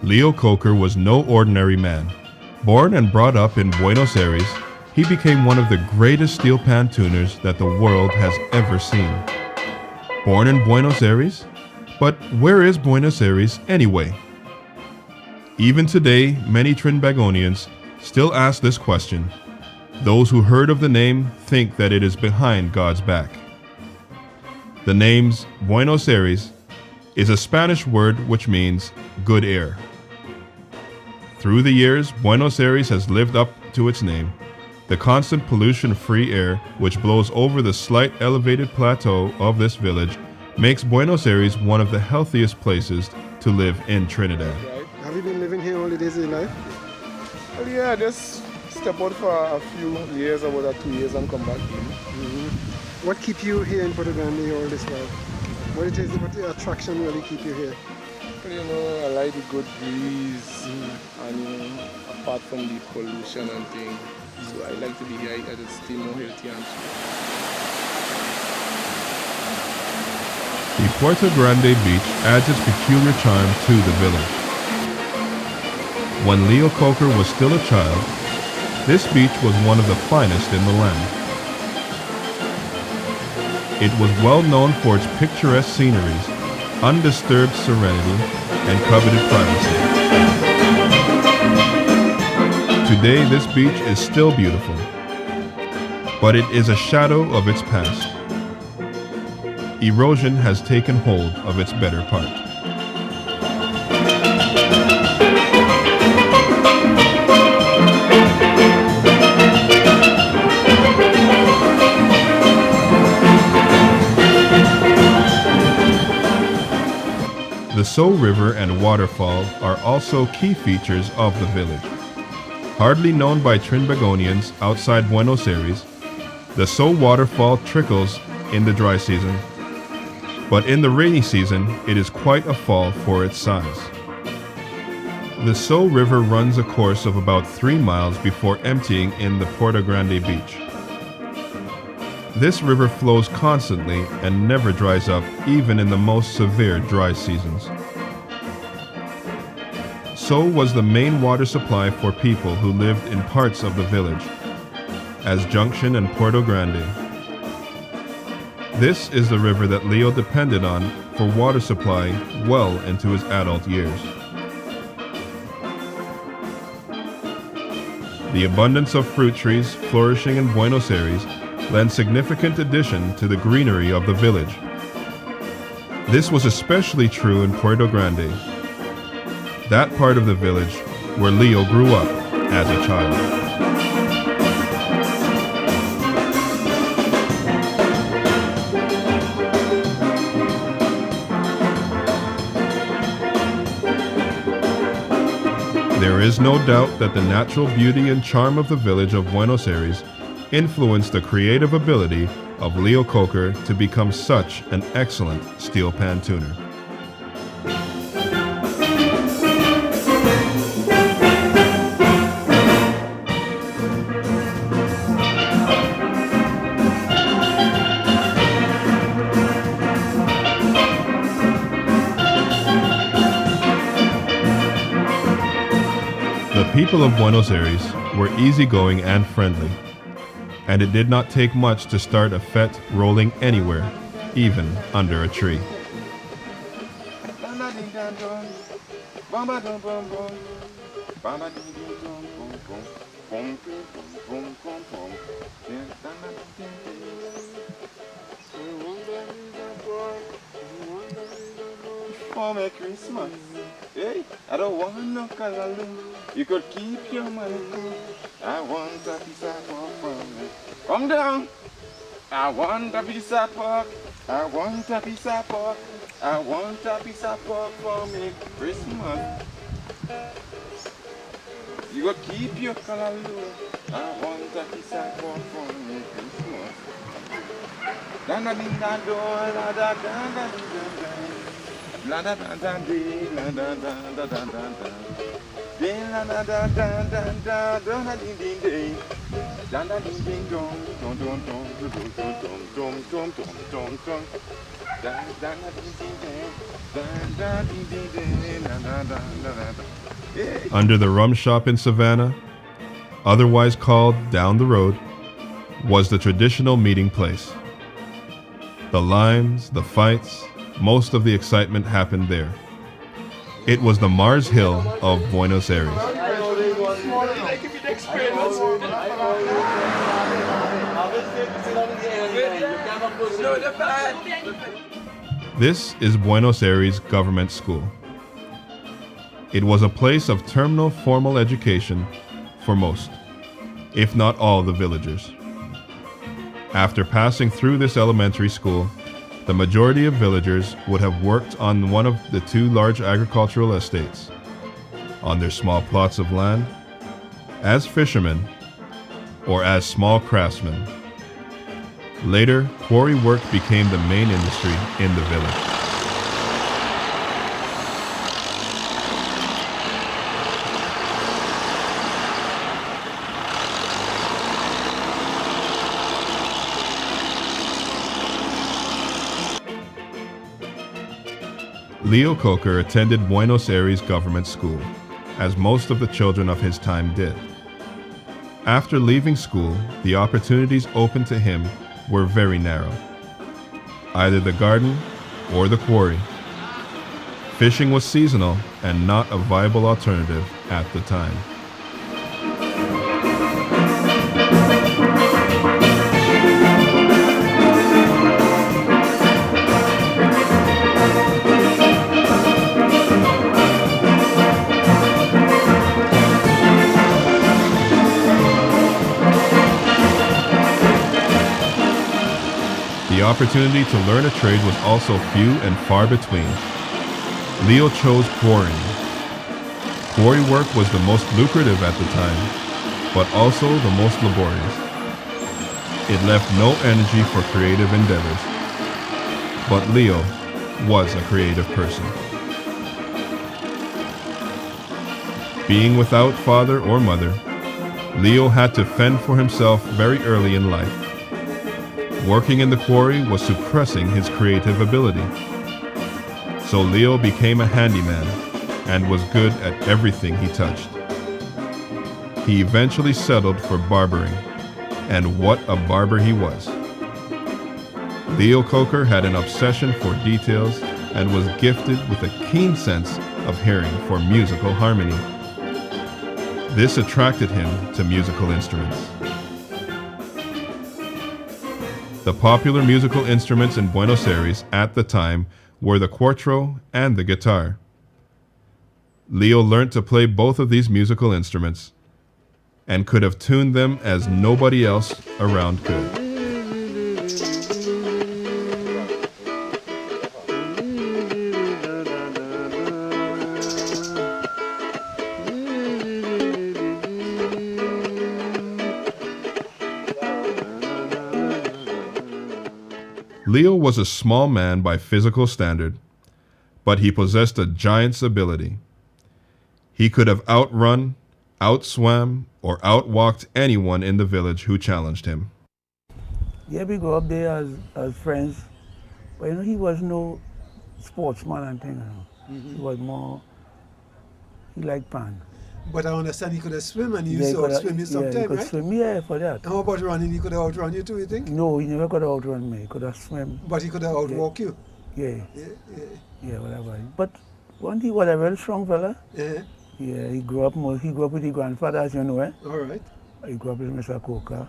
Leo Coker was no ordinary man. Born and brought up in Buenos Aires, he became one of the greatest steel pan tuners that the world has ever seen. Born in Buenos Aires? But where is Buenos Aires anyway? Even today, many Trinbagonians still ask this question. Those who heard of the name think that it is behind God's back. The name's Buenos Aires is a Spanish word which means good air. Through the years, Buenos Aires has lived up to its name. The constant pollution-free air which blows over the slight elevated plateau of this village makes Buenos Aires one of the healthiest places to live in Trinidad. Right. Have you been living here all the days of your life? Well, yeah, just step out for a few years, about 2 years, and come back. What keep you here in Puerto Grande all this while? What the attraction really keep you here? Well, you know, I like the good breeze, and apart from the pollution and things, so I like to be here. I just stay more healthy and The Puerto Grande beach adds its peculiar charm to the village. When Leo Coker was still a child, this beach was one of the finest in the land. It was well known for its picturesque sceneries, undisturbed serenity, and coveted privacy. Today, this beach is still beautiful, but it is a shadow of its past. Erosion has taken hold of its better part. The So River and waterfall are also key features of the village. Hardly known by Trinbagonians outside Buenos Aires, the So waterfall trickles in the dry season, but in the rainy season it is quite a fall for its size. The So River runs a course of about 3 miles before emptying in the Puerto Grande beach. This river flows constantly and never dries up, even in the most severe dry seasons. So was the main water supply for people who lived in parts of the village, as Junction and Puerto Grande. This is the river that Leo depended on for water supply well into his adult years. The abundance of fruit trees flourishing in Buenos Aires lend significant addition to the greenery of the village. This was especially true in Puerto Grande, that part of the village where Leo grew up as a child. There is no doubt that the natural beauty and charm of the village of Buenos Aires influenced the creative ability of Leo Coker to become such an excellent steel pan tuner. The people of Buenos Aires were easygoing and friendly, and it did not take much to start a fete rolling anywhere, even under a tree. for me Christmas. Hey, I don't want no callaloo. You could keep your money cool. I want a piece of pork from me. Come down. I want a piece of pork. I want a piece of pork. I want a piece of pork for me Christmas. You go keep your callaloo. I want a piece of pork for me Christmas. Da da ding da do la da da da ding da da. La da da da ding la da da da da da da. Ding la da da da da da da ding ding ding. Da da ding ding dong dong dong dong dong dong dong dong dong dong dong. Da da da ding ding ding. Da da ding ding ding la da da da da. Under the rum shop in Savannah, otherwise called Down the Road, was the traditional meeting place. The limes, the fights, most of the excitement happened there. It was the Mars Hill of Buenos Aires. This is Buenos Aires Government School. It was a place of terminal formal education for most, if not all, the villagers. After passing through this elementary school, the majority of villagers would have worked on one of the two large agricultural estates, on their small plots of land, as fishermen, or as small craftsmen. Later, quarry work became the main industry in the village. Leo Coker attended Buenos Aires Government School, as most of the children of his time did. After leaving school, the opportunities open to him were very narrow. Either the garden or the quarry. Fishing was seasonal and not a viable alternative at the time. The opportunity to learn a trade was also few and far between. Leo chose quarrying. Quarry work was the most lucrative at the time, but also the most laborious. It left no energy for creative endeavors. But Leo was a creative person. Being without father or mother, Leo had to fend for himself very early in life. Working in the quarry was suppressing his creative ability. So Leo became a handyman and was good at everything he touched. He eventually settled for barbering, and what a barber he was. Leo Coker had an obsession for details and was gifted with a keen sense of hearing for musical harmony. This attracted him to musical instruments. The popular musical instruments in Buenos Aires at the time were the cuatro and the guitar. Leo learned to play both of these musical instruments and could have tuned them as nobody else around could. Leo was a small man by physical standard, but he possessed a giant's ability. He could have outrun, outswam, or outwalked anyone in the village who challenged him. Yeah, we grew up there as friends, but you know, he was no sportsman and thing. You know. He was more, he liked pan. But I understand he could have swim and you Yeah, he saw coulda- swim you yeah, sometime, he could right? swim, yeah, for that. And how about running? He could have outrun you too, you think? No, he never could have outrun me. He could have swim. But he could have outwalked you. Yeah, Yeah, yeah, whatever. But one he was a very strong fella. yeah. Yeah, he grew up with his grandfather, as you know, eh? All right. He grew up with Mr. Coker,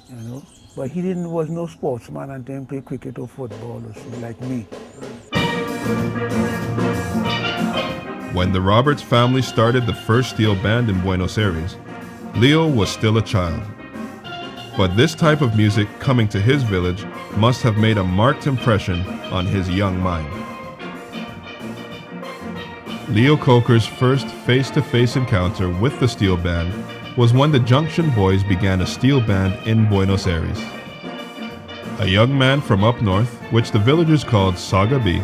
you know. But he was no sportsman and didn't play cricket or football or something like me. When the Roberts family started the first steel band in Buenos Aires, Leo was still a child. But this type of music coming to his village must have made a marked impression on his young mind. Leo Coker's first face-to-face encounter with the steel band was when the Junction Boys began a steel band in Buenos Aires. A young man from up north, which the villagers called Saga B,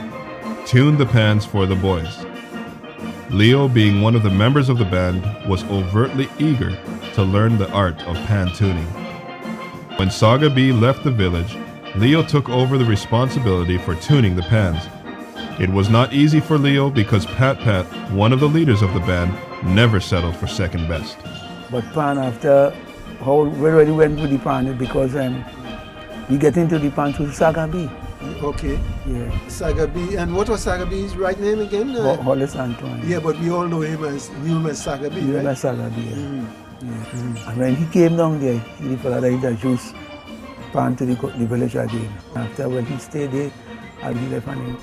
tuned the pans for the boys. Leo, being one of the members of the band, was overtly eager to learn the art of pan tuning. When Saga B left the village, Leo took over the responsibility for tuning the pans. It was not easy for Leo because Pat, one of the leaders of the band, never settled for second best. But pan after, we already went to the pan because we get into the pan through Saga B. Okay. Yeah. Saga B. And what was Saga B's right name again? Hollis Antoine. Yeah, but we all know him as Saga B, right? As Saga B, yeah. Yeah. And when he came down there, he decided he introduced pan to the village again. After when he stayed there, he left and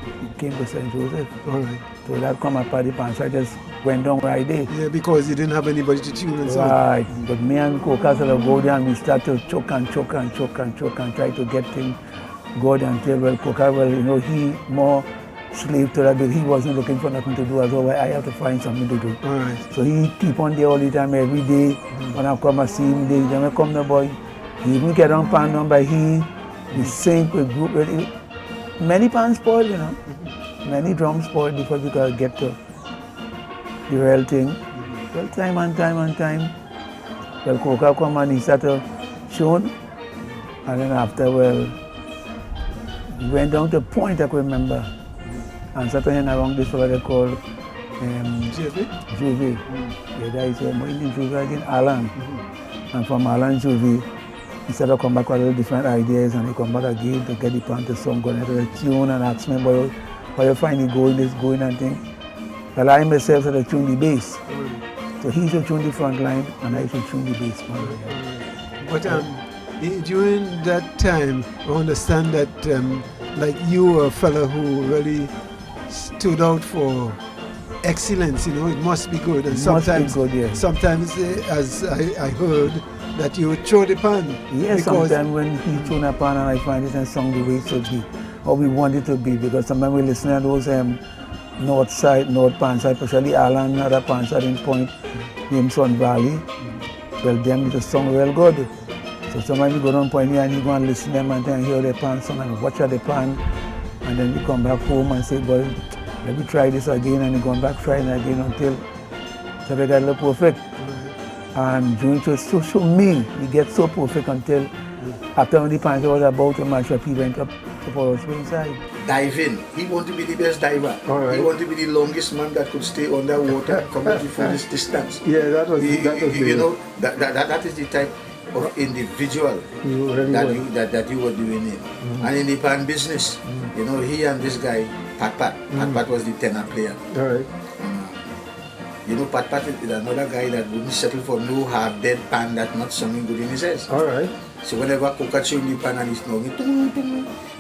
he came to St. Joseph. All right. So that come up at the pan, so I just went down right there. Yeah, because he didn't have anybody to tune and so on. Right. But me and Coca sort of go there and we start to choke and try to get him go there until, well, Coca, he more slave to that, but he wasn't looking for nothing to do as well. I have to find something to do. All right. So he keep on there all the time, every day. When I come and see him, then I come the boy. He even get on pan down by the same group. Many pans spoiled, Many drums spoiled before we could get to the real thing. Well, time and time. Well, Coca come and he started tune. And then after, well, we went down to Point, I can remember. And started hanging around this what they call Juvie. Yeah, that is more Indian Juvie again, Alan. And from Alan Juvie, he started come back with a little different ideas and he come back again to get the pan to song going to the tune and ask me, boy, how you find it going and thing. Well, I myself started tune the bass. So he should tune the front line and I should tune the bass. But during that time, I understand that like you were a fellow who really stood out for excellence, it must be good. And sometimes, as I heard, that you would throw the pan. Yes, sometimes when he tune a pan and I find it and song the way it should be, or we want it to be, because sometimes we listen to those north pan side, especially Alan, other pan side in Point, named Sun Valley. Well, them the song real good. So sometimes we go down Point here and you go and listen to them and then hear the pan song and watch the pan, and then we come back home and say, boy, let me try this again, and we go back trying again until we got a little perfect. And doing so me, we get so perfect until after when the pan was about to match up, he went up to Power Spring side. Diving. He wanted to be the best diver. Right. He wanted to be the longest man that could stay underwater coming the furthest distance. Yeah, that was that is the type of individual that you were doing it. And in the pan business, he and this guy, Pat was the tenor player. All right. Pat is another guy that wouldn't settle for no half-dead pan that not something good in his head. All right. So whenever Coca tune the pan and he's snoring,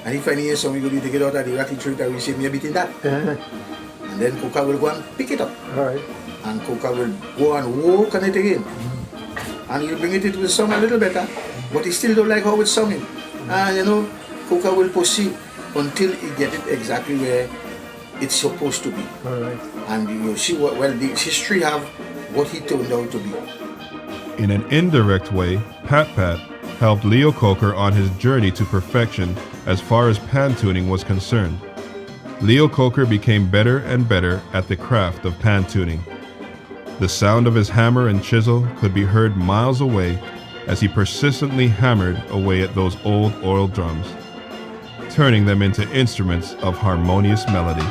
and if I hear something good, he take it out of the rack, he throw it away, say, me a bit in that. And then Coca will go and pick it up. All right. And Coca will go and work on it again. And he'll bring it into the song a little better, but he still don't like how it's singing. And Coca will proceed until he get it exactly where it's supposed to be. All right. And you see the history have what he turned out to be. In an indirect way, Pat helped Leo Coker on his journey to perfection as far as pan tuning was concerned. Leo Coker became better and better at the craft of pan tuning. The sound of his hammer and chisel could be heard miles away as he persistently hammered away at those old oil drums, turning them into instruments of harmonious melody.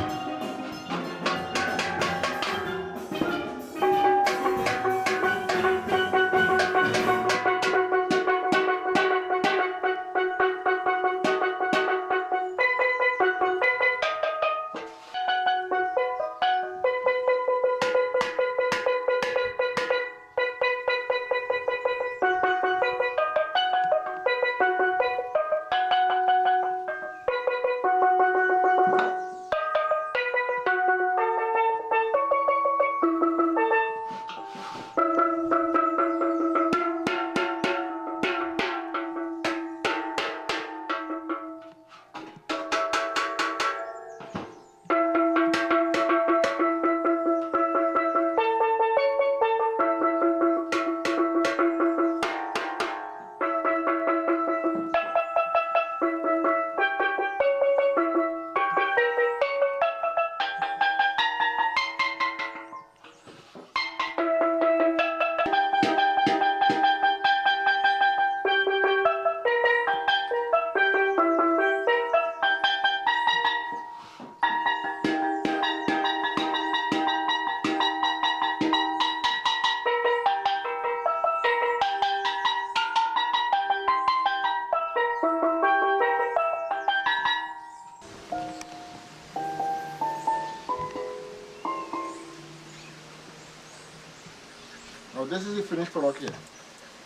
Now this is the finished product here.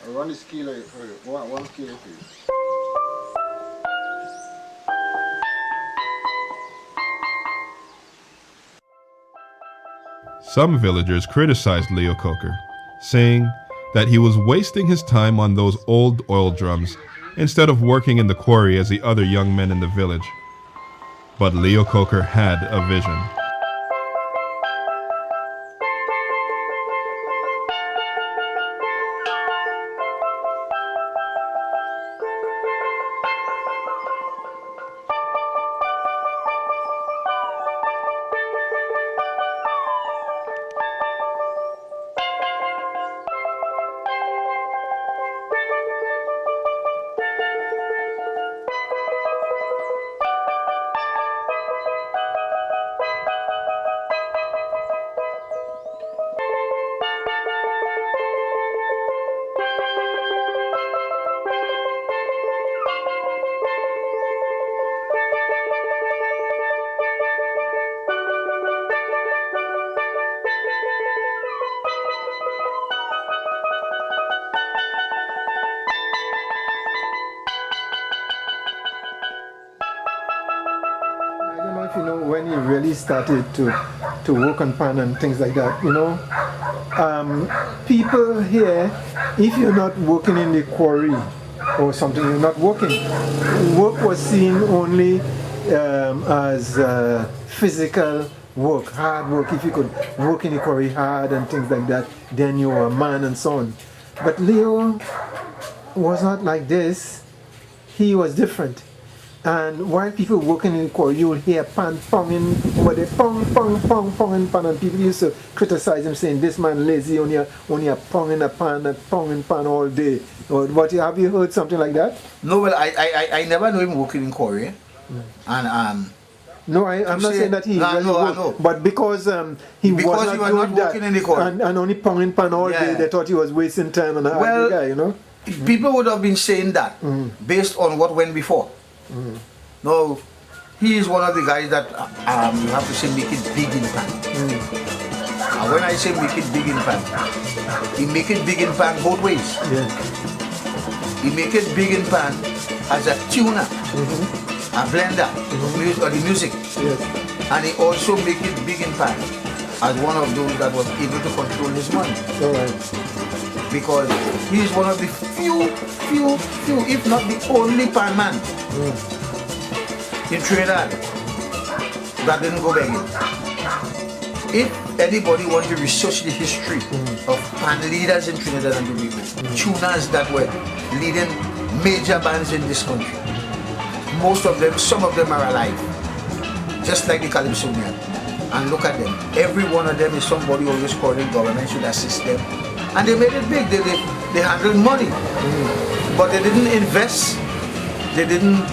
I run the scale for you. One scale for you. Some villagers criticized Leo Coker, saying that he was wasting his time on those old oil drums instead of working in the quarry as the other young men in the village. But Leo Coker had a vision. You know, when you really started to work on pan and things like that, you know, people here, if you're not working in the quarry or something, you're not working. Work was seen only as physical work, hard work. If you could work in the quarry hard and things like that, then you were a man and so on. But Leo was not like this. He was different. And while people working in the quarry, you will hear pan ponging, but they pong, pong, pong, ponging pan, and people used to criticize him, saying, this man lazy, only a ponging a pan, and ponging pan all day. But have you heard something like that? No, well, I never know him working in quarry. And no, I'm not saying that he I really know, worked, but because he was not working in the quarry and only ponging pan all day, they thought he was wasting time on a hard guy, you know? People would have been saying that based on what went before. No, he is one of the guys that you have to say make it big in pan. And when I say make it big in pan, he make it big in pan both ways. Yeah. He make it big in pan as a tuner, a blender or the music. Yes. And he also make it big in pan as one of those that was able to control his money. All right. Because he is one of the few, if not the only pan man in Trinidad that didn't go begging. If anybody wants to research the history of pan leaders in Trinidad and Tobago, tuners that were leading major bands in this country, most of them, some of them are alive, just like the Calypsonian. And look at them. Every one of them is somebody always calling government should assist them. And they made it big. They handled money. But they didn't invest. They didn't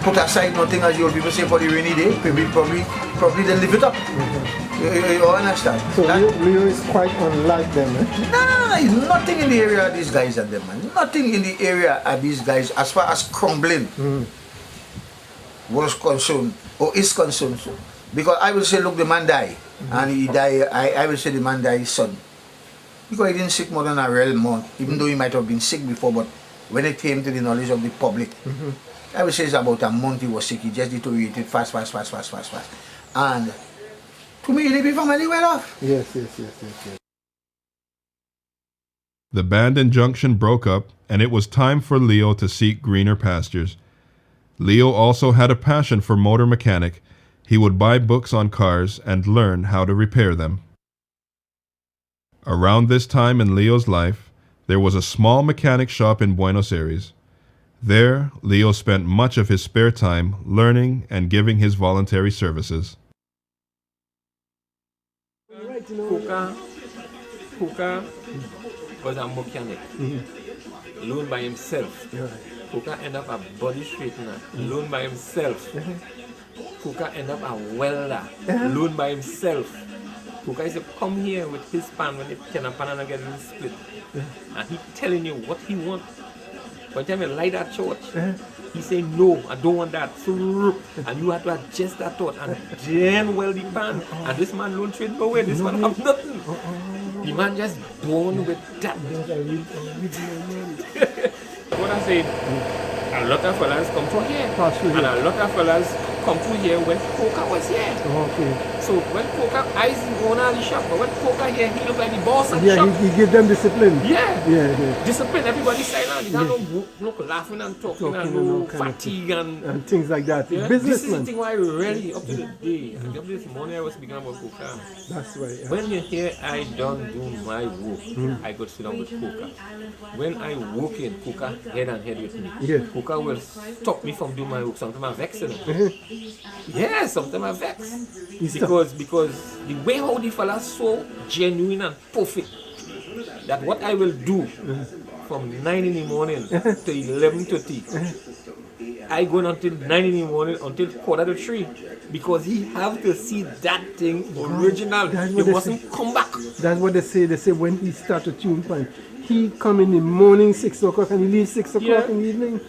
put aside nothing, as your people say, for the rainy day. Probably they live it up. You understand? So Leo is quite unlike them, eh? No, nothing in the area of these guys and them, man. Nothing in the area of these guys as far as crumbling was concerned, or is concerned. Because I will say, look, the man died, and he died, I will say the man died son. Because he didn't sick more than a real month, even though he might have been sick before, but when it came to the knowledge of the public, I would say it's about a month he was sick. He just deteriorated fast. And to me, he'd be family well off. Yes. The band injunction broke up, and it was time for Leo to seek greener pastures. Leo also had a passion for motor mechanic. He would buy books on cars and learn how to repair them. Around this time in Leo's life, there was a small mechanic shop in Buenos Aires. There, Leo spent much of his spare time learning and giving his voluntary services. Kuka was a mechanic, learned by himself. Kuka ended up a body straightener, learned by himself. Kuka ended up a welder, learned by himself. Kuka used to come here with his pan when he can a pan and get it split. And he telling you what he wants. By the time you light that torch, he say no, I don't want that. And you have to adjust that torch and then weld the pan. And this man don't trade no way, this man have nothing. The man just born with that. What I say, a lot of fellas come from here. And a lot of fellas come to here when Coca was here. Okay. So when Coca, I see owner of the shop, but when Coca here, he look like the boss of the Yeah, shop. he give them discipline. Yeah. Yeah. Discipline, everybody silent. You can't no laughing and talking and no fatigue And things like that. yeah. This is the Businessman. thing why I really, up to the day, and up to this morning I was speaking about Coca. That's right. Yeah. When you hear I don't do my work, I go sit down with Coca. When I walk in, Coca head and head with me. Yeah. Coca will stop me from doing my work. Sometimes I vex him. Yeah, sometimes I vex. Because the way how the fella's so genuine and perfect that what I will do from 9 in the morning to 11:30, I go until 9 in the morning until 2:45 because he have to see that thing original. He mustn't come back. That's what they say. They say when he start to tune pan, he come in the morning 6 o'clock and he leave 6 o'clock in the evening.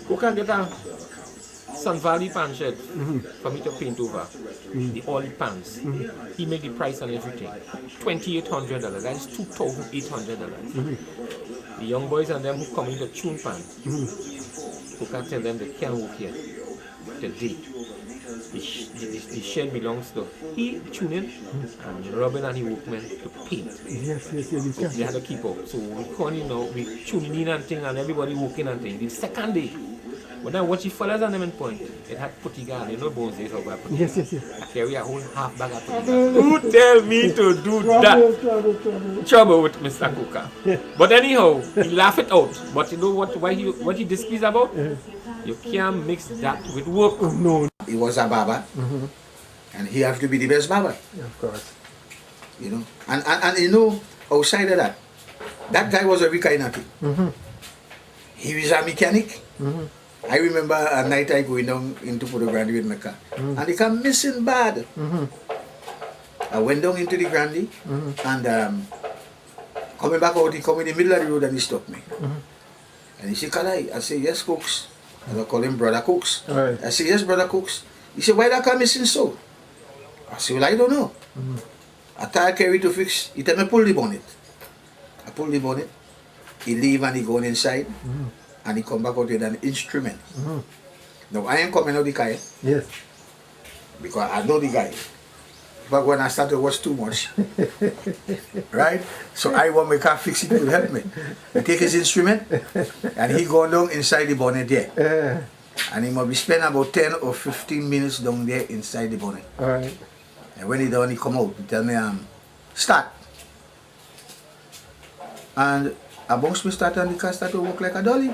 Coca get a Sun Valley pan shed for me to paint over all the pans. He make the price on everything. $2,800. That is $2,800. The young boys and them who come in to tune pan, Coca tell them they can't work here today. The shed belongs to he tuning and Robin and the workmen to paint. Yes. So they had to keep up. So we come, we tuning in and thing and everybody working and thing. The second day, when I watch the fellas on them in point, it had putty gun, Buenos Aires how I put it. Yes. I carry a whole half bag of putty gun. Who tell me to do that? Trouble with Mr. Coca. But anyhow, he laugh it out. But you know what he displeased about? You can't mix that with work. No. He was a barber, and he have to be the best barber. Yeah, of course. And outside of that guy was every kind of thing. He was a mechanic. I remember a night I going down into Potrait with my car, and the car missing bad. I went down into the Grandy, and coming back out, he come in the middle of the road and he stopped me. And he said, "Kalai?" I said, "Yes, Cooks." And I call him Brother Cooks. Right. I said, "Yes, Brother Cooks." He said, "Why that car missing so?" I said, "Well, I don't know." After I carry to fix, he tell me pull the bonnet. I pull the bonnet. He leave and he go inside. And he come back out with an instrument. Now I ain't coming out the car Yes. because I know the guy. But when I start to watch too much, right? So I want my car fix it, he will help me. He take his instrument and he go down inside the bonnet there. And he must be spend about 10 or 15 minutes down there inside the bonnet. All right. And when he done, he come out, he tell me, start. And once we start and the car start to work like a dolly.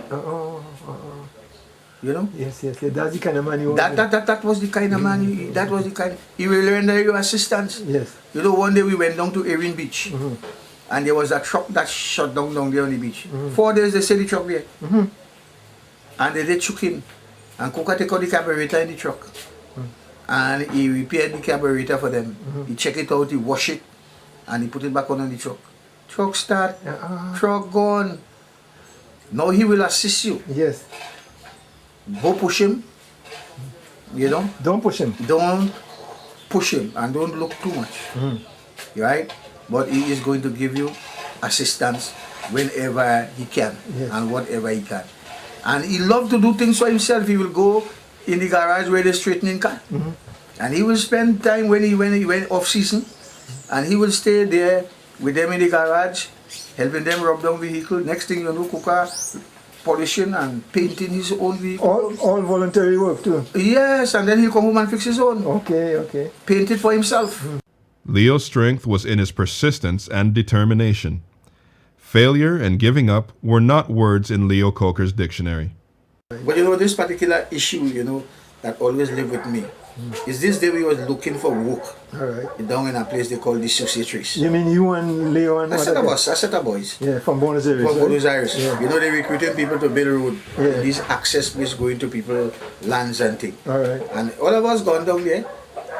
You know? Yes. That's the kind of man you want. That was the kind of man, he will render you assistance. Yes. You know, one day we went down to Erin Beach, and there was a truck that shut down there on the beach. 4 days they said the truck there. And they did chook in. And Coca take out the carburetor in the truck. And he repaired the carburetor for them. He check it out, he wash it, and he put it back on the truck. Truck start, truck gone. Now he will assist you. Yes. Go push him, Don't push him. Don't push him and don't look too much. Right? But he is going to give you assistance whenever he can and whatever he can. And he loves to do things for himself. He will go in the garage where they're straightening car. And he will spend time when he went off season, and he will stay there with them in the garage, helping them rub down vehicle. Next thing you know, Coca polishing and painting his own vehicle. All voluntary work too. Yes, and then he'll come home and fix his own. Okay. Paint it for himself. Leo's strength was in his persistence and determination. Failure and giving up were not words in Leo Coker's dictionary. But this particular issue, that always live with me, is this day we was looking for work. All right. Down in a place they call the Associatrice. You mean you and Leo and I set a boys. Yeah, from Buenos Aires. From Buenos Aires. Yeah. They recruiting people to build road. Yeah. These access place going to people, lands and things. All right. And all of us gone down there.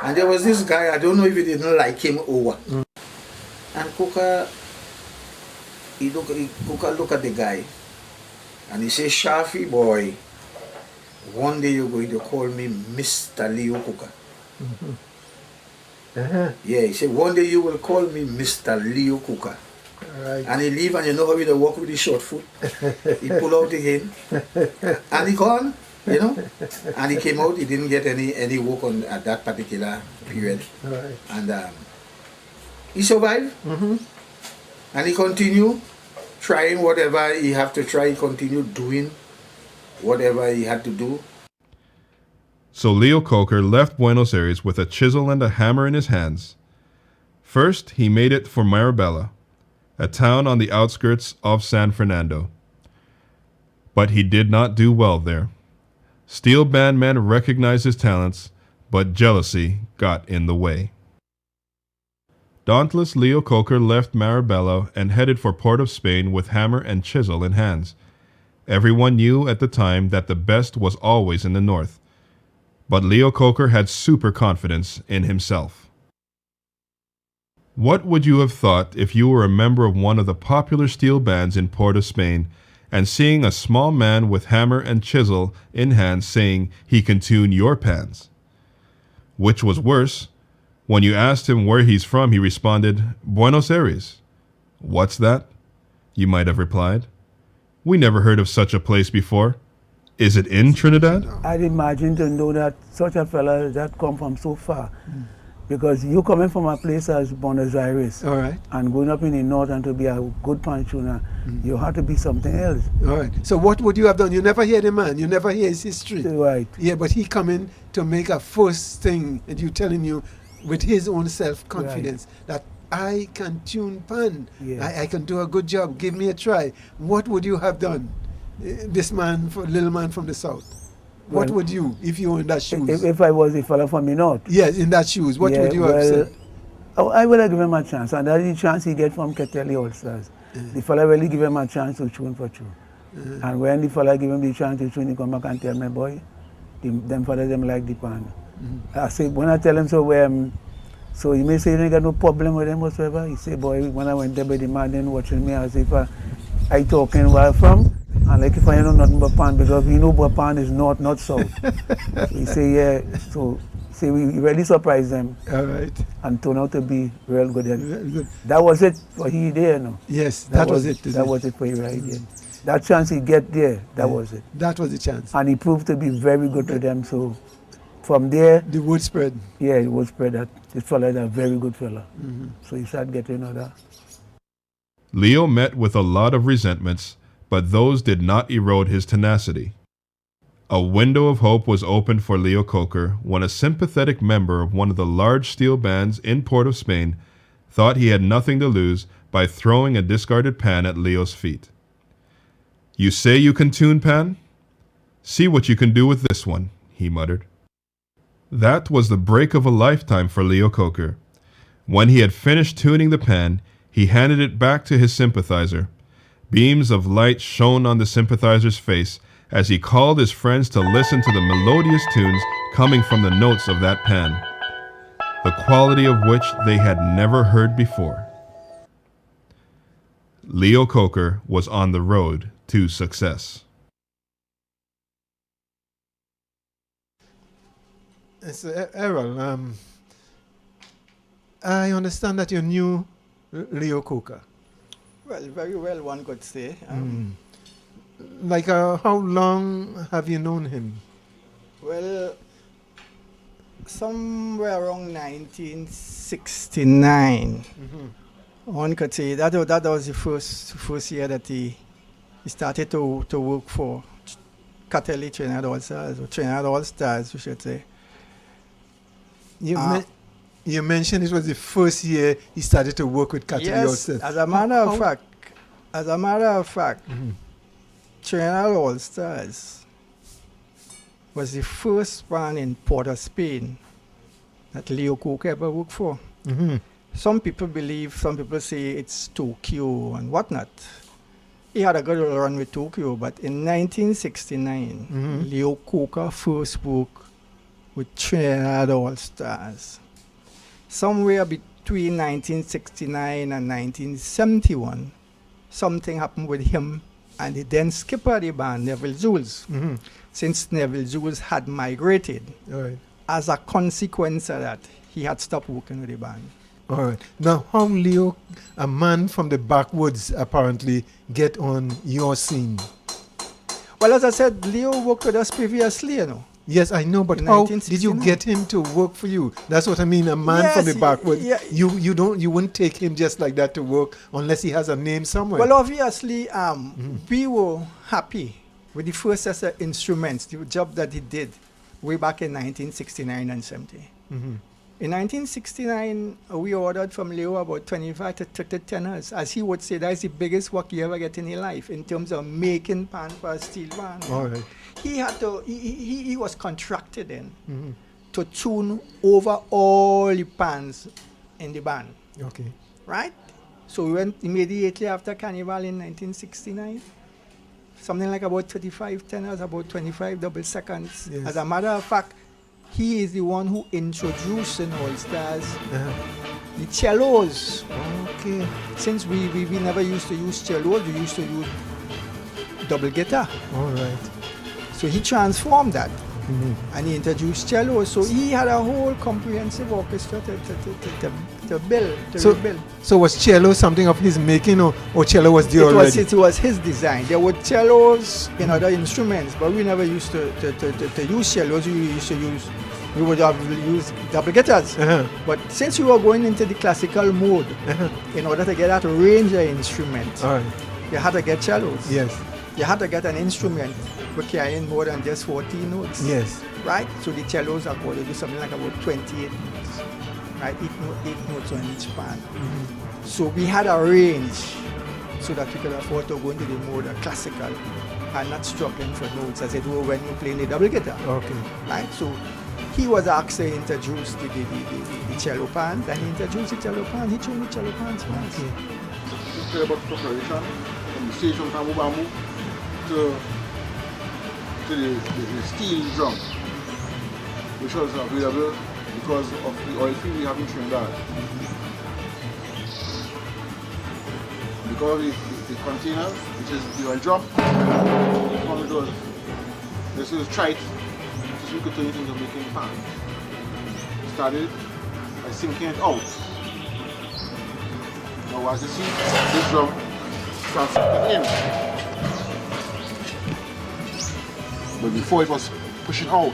And there was this guy, I don't know if he didn't like him or what. And Coca look at the guy. And he says, "Shafi boy, one day you're going to call me Mr. Leo Coker." Yeah, he said, "One day you will call me Mr. Leo Coker." Right. And he leave, and you know how he walk with his short foot. He pull out again, and he gone, you know. And he came out, he didn't get any work on at that particular period. Right. And he survived, and he continued trying whatever he have to try. He continued doing whatever he had to do. So Leo Coker left Buenos Aires with a chisel and a hammer in his hands. First, he made it for Marabella, a town on the outskirts of San Fernando. But he did not do well there. Steel band men recognized his talents, but jealousy got in the way. Dauntless Leo Coker left Marabella and headed for Port of Spain with hammer and chisel in hands. Everyone knew at the time that the best was always in the north. But Leo Coker had super confidence in himself. What would you have thought if you were a member of one of the popular steel bands in Port of Spain and seeing a small man with hammer and chisel in hand saying he can tune your pans? Which was worse, when you asked him where he's from, he responded, Buenos Aires. What's that? You might have replied. We never heard of such a place before. Is it in Trinidad? I'd imagine to know that such a fella that come from so far. Because you coming from a place as Buenos Aires, All right. and going up in the north and to be a good pan tuner, you have to be something else. All right. So what would you have done? You never hear the man. You never hear his history. Right. Yeah, but he coming to make a first thing, and you telling you with his own self-confidence that I can tune pan. Yes. I can do a good job. Give me a try. What would you have done? This man, little man from the south. What Well, would you, if you were in that shoes? If I was a fella from the north, Yes, in that shoes. What would you have said? I would have given him a chance, and that's the chance he get from Keteli All-Stars. The fella really give him a chance to tune for true. And when the fella give him the chance to tune, he come back and tell me, boy, them fellas them like the pan. I say, when I tell him so he may say he ain't got no problem with him whatsoever. He say, boy, when I went there by the man then watching me as if I talking where I'm from, and like if I know nothing but pan, because we know but pan is north, not south. So he say, yeah, so see, we really surprised them. All right. And turned out to be real good. Very good. That was it for he there, no? Yes, that was it. That was it for you right there. That chance he get there, that was it. That was the chance. And he proved to be very good to them. So from there, The word spread. yeah, it was spread that this fella is a very good fella. So he started getting other. Leo met with a lot of resentments, but those did not erode his tenacity. A window of hope was opened for Leo Coker when a sympathetic member of one of the large steel bands in Port of Spain thought he had nothing to lose by throwing a discarded pan at Leo's feet. You say you can tune pan? See what you can do with this one, he muttered. That was the break of a lifetime for Leo Coker. When he had finished tuning the pan, he handed it back to his sympathizer. Beams of light shone on the sympathizer's face as he called his friends to listen to the melodious tunes coming from the notes of that pan, the quality of which they had never heard before. Leo Coker was on the road to success. So, Errol, I understand that you knew Leo Coker. Well, very well, one could say. Like, how long have you known him? Well, somewhere around 1969, one could say that was the first year that he started to work for Catelli Trinidad All-Stars, or Trinidad All-Stars, we should say. You mentioned it was the first year he started to work with Catelli Yes, All-Stars. as a matter of fact, Trinidad All-Stars was the first band in Port of Spain that Leo Coker ever worked for. Some people say it's Tokyo and whatnot. He had a good run with Tokyo, but in 1969, Leo Coker first worked with Trinidad All-Stars. Somewhere between 1969 and 1971, something happened with him and the then skipper of the band, Neville Jules. Since Neville Jules had migrated, All right. as a consequence of that, he had stopped working with the band. All right. Now, how Leo, a man from the backwoods, apparently get on your scene? Well, as I said, Leo worked with us previously, you know. Yes, I know, but In how did you 1969. get him to work for you? That's what I mean. A man from the Yes, backwoods. yeah. You wouldn't take him just like that to work unless he has a name somewhere. Well, obviously, we were happy with the first set of instruments, the job that he did way back in 1969 and 70. Mhm. In 1969, we ordered from Leo about 25 to 30 tenors. As he would say, that's the biggest work you ever get in your life in terms of making pan for a steel band. All right. He had to, he was contracted in Mhm. to tune over all the pans in the band, Okay. right? So we went immediately after Carnival in 1969. Something like about 35 tenors, about 25 double seconds. Yes. As a matter of fact, he is the one who introduced in All Stars Uh-huh. the cellos. Okay. Since we never used to use cellos, we used to use double guitar. All right. So he transformed that Mhm. and he introduced cellos. So he had a whole comprehensive orchestra to build, to So, rebuild. so was cello something of his making, or cello was there already? It was his design. There were cellos in other instruments, but we never used to use cellos. We would have used double guitars. Uh-huh. But since we were going into the classical mode, Uh-huh. in order to get that range of instrument, All right. you had to get cellos. Yes. You had to get an instrument with carrying more than just 14 notes. Yes. Right? So the cellos are going to do something like about 28 notes. Right? Eight notes on each pan. So we had a range so that we could afford to go into the mode of classical and not struggling for notes as it were when you play the double guitar. Okay. Right? So he was asked to introduce the cello pan, then he introduced the cello pan, he tuned the cello pans first. Let's talk about preparation from the stage from Bamboo Bamboo to the steel drum, which was available because of the oil field we have in Trinidad. Because the container, which is the oil drum, this is trite, so we could turn it into making pan. Started by sinking it out. Now as you see, this drum starts sinking in. But before it was pushing out,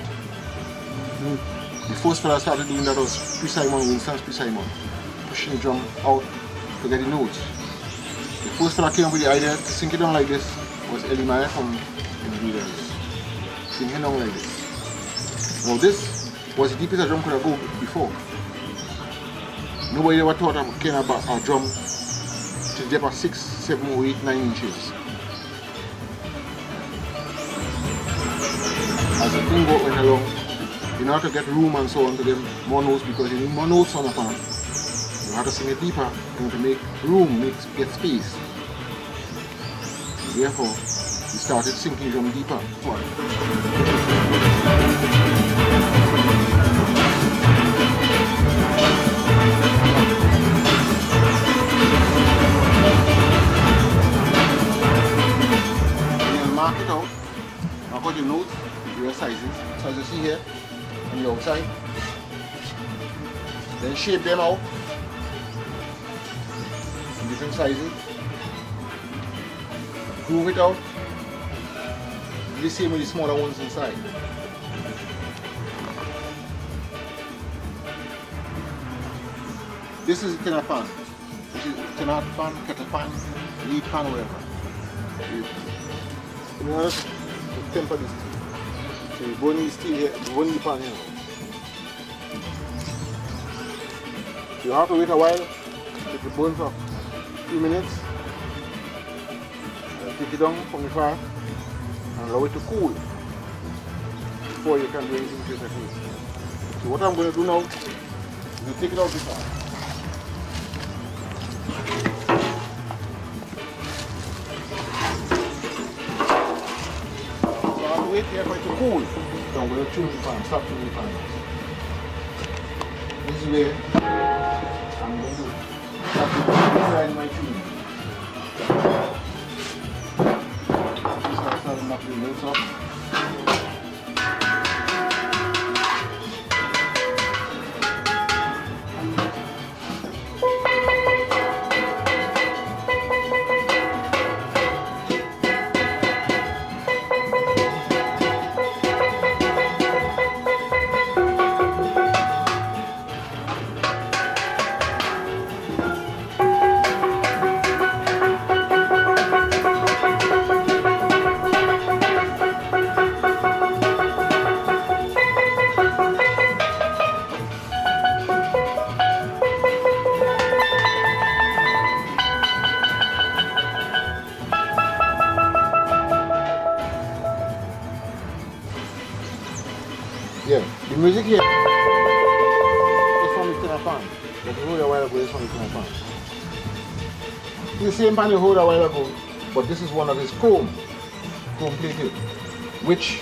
the first fella started doing that was P. Simon, Winston's P. Simon, pushing the drum out to get the notes. The first fella came up with the idea to sink it down like this was Elimaya from Ingredients. Sinking down like this. Now this was the deepest a drum could have go before. Nobody ever thought of kind of a drum to depth of 6, 7, 8, 9 inches. As the thing went along, in order to get room and so on to get more notes, because you need more notes on a pan, you have to sing it deeper and to make room, get space. Therefore, we started sinking drum deeper. Mark it out, mark out your notes, your sizes, so as you see here on the outside. Then shape them out in different sizes. Groove it out. Do the same with the smaller ones inside. This is a tinner pan, which is tinner pan, kettle pan, lead pan, whatever. You know, to temper this steel. So you burn the steel here, you burn the pan here. You have to wait a while, let it burn for a few minutes. Take it down from the fire and allow it to cool before you can do anything to it. So what I'm going to do now is to take it out the fire. Wait here for it to cool. So I'm going to tune the fan, stop tuning the fan. This is where I'm going to start to design my tune. Start starting up the notes up. The music here is from the tenor pan. But you heard a while ago is from the tenor pan. It's the same pan you heard a while ago, but this is one of his chrome plated, which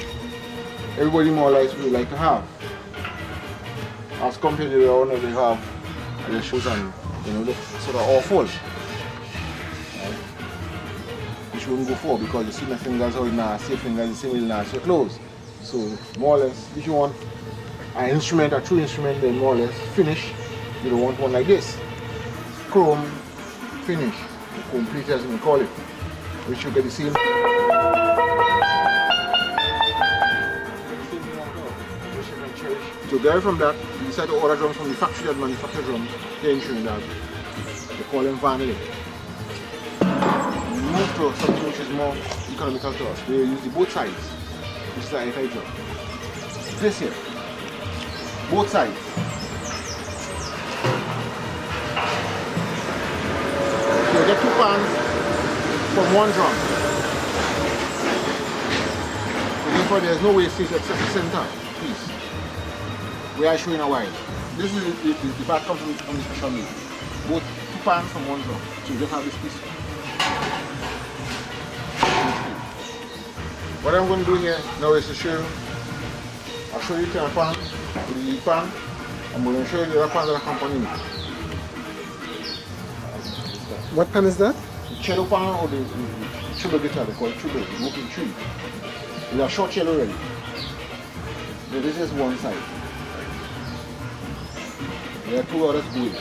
everybody more or less would like to have. As compared to the one that they have at the shows and look sort of awful. Which wouldn't go for because you see my fingers how nasty, your fingers the same way nasty your clothes. So more or less, if you want an instrument, a true instrument, then more or less finish, you don't want one like this. Chrome finish, complete as we call it, which you get the same. To get from that, we decided to order drums from the factory that manufacture drums here in Trinidad. They call them vanilla. We moved to something which is more economical to us. They use the both sides, which is an FI drum. This here, both sides. So you get two pans from one drum. So therefore there's no wastage except the center piece. We are showing a while. This is the part comes from the special made. Both two pans from one drum. So you just have this piece. What I'm going to do here now is to show you. I'll show you the tenor pan, the lead pan. I'm going to show you the other pan that accompany me. What pan is that? The cello pan or the treble guitar, they call it treble, the working tree. It's a short cello already. So this is one side. There are two others going.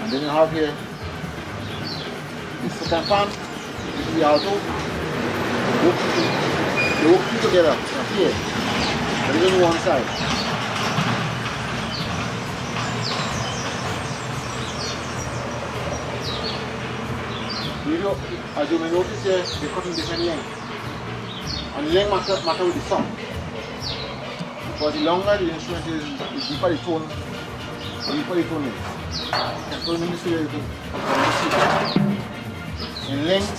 And then you have here the second pan, this is the alto. They work two together, up here. But it's on one side. You know, as you may notice here, they cut in different lengths. And length matter with the sound. Because the longer the instrument is, the deeper the tone, is. You can put in this way, you can see. In length,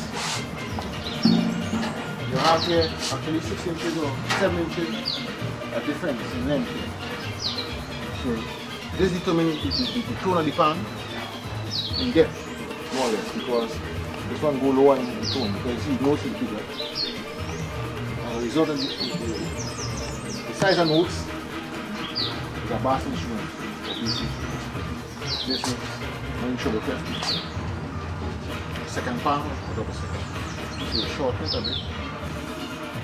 you have here actually 6 inches or 7 inches a difference in length here. So this determines the tone of the pan in depth, more or less, because this one go lower in the tone, because you see notes is bigger. As a result of the size of notes is a bass instrument. This is one treble clef. Second pan or double second. So you shorten it a bit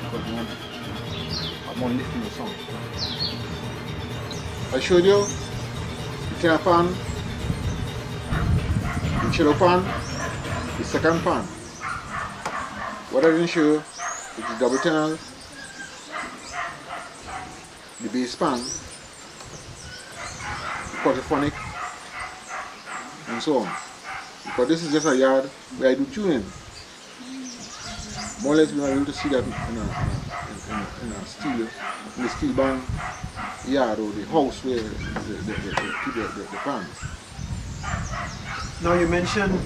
because you want more lift in the sound. I showed you the tenor pan, the cello pan, the second pan. What I didn't show you is the double tenor, the bass pan, the quadraphonic, and so on. Because this is just a yard where I do tuning. More or less we are able to see that in a steel band yard or the house where they keep the pans. Now you mentioned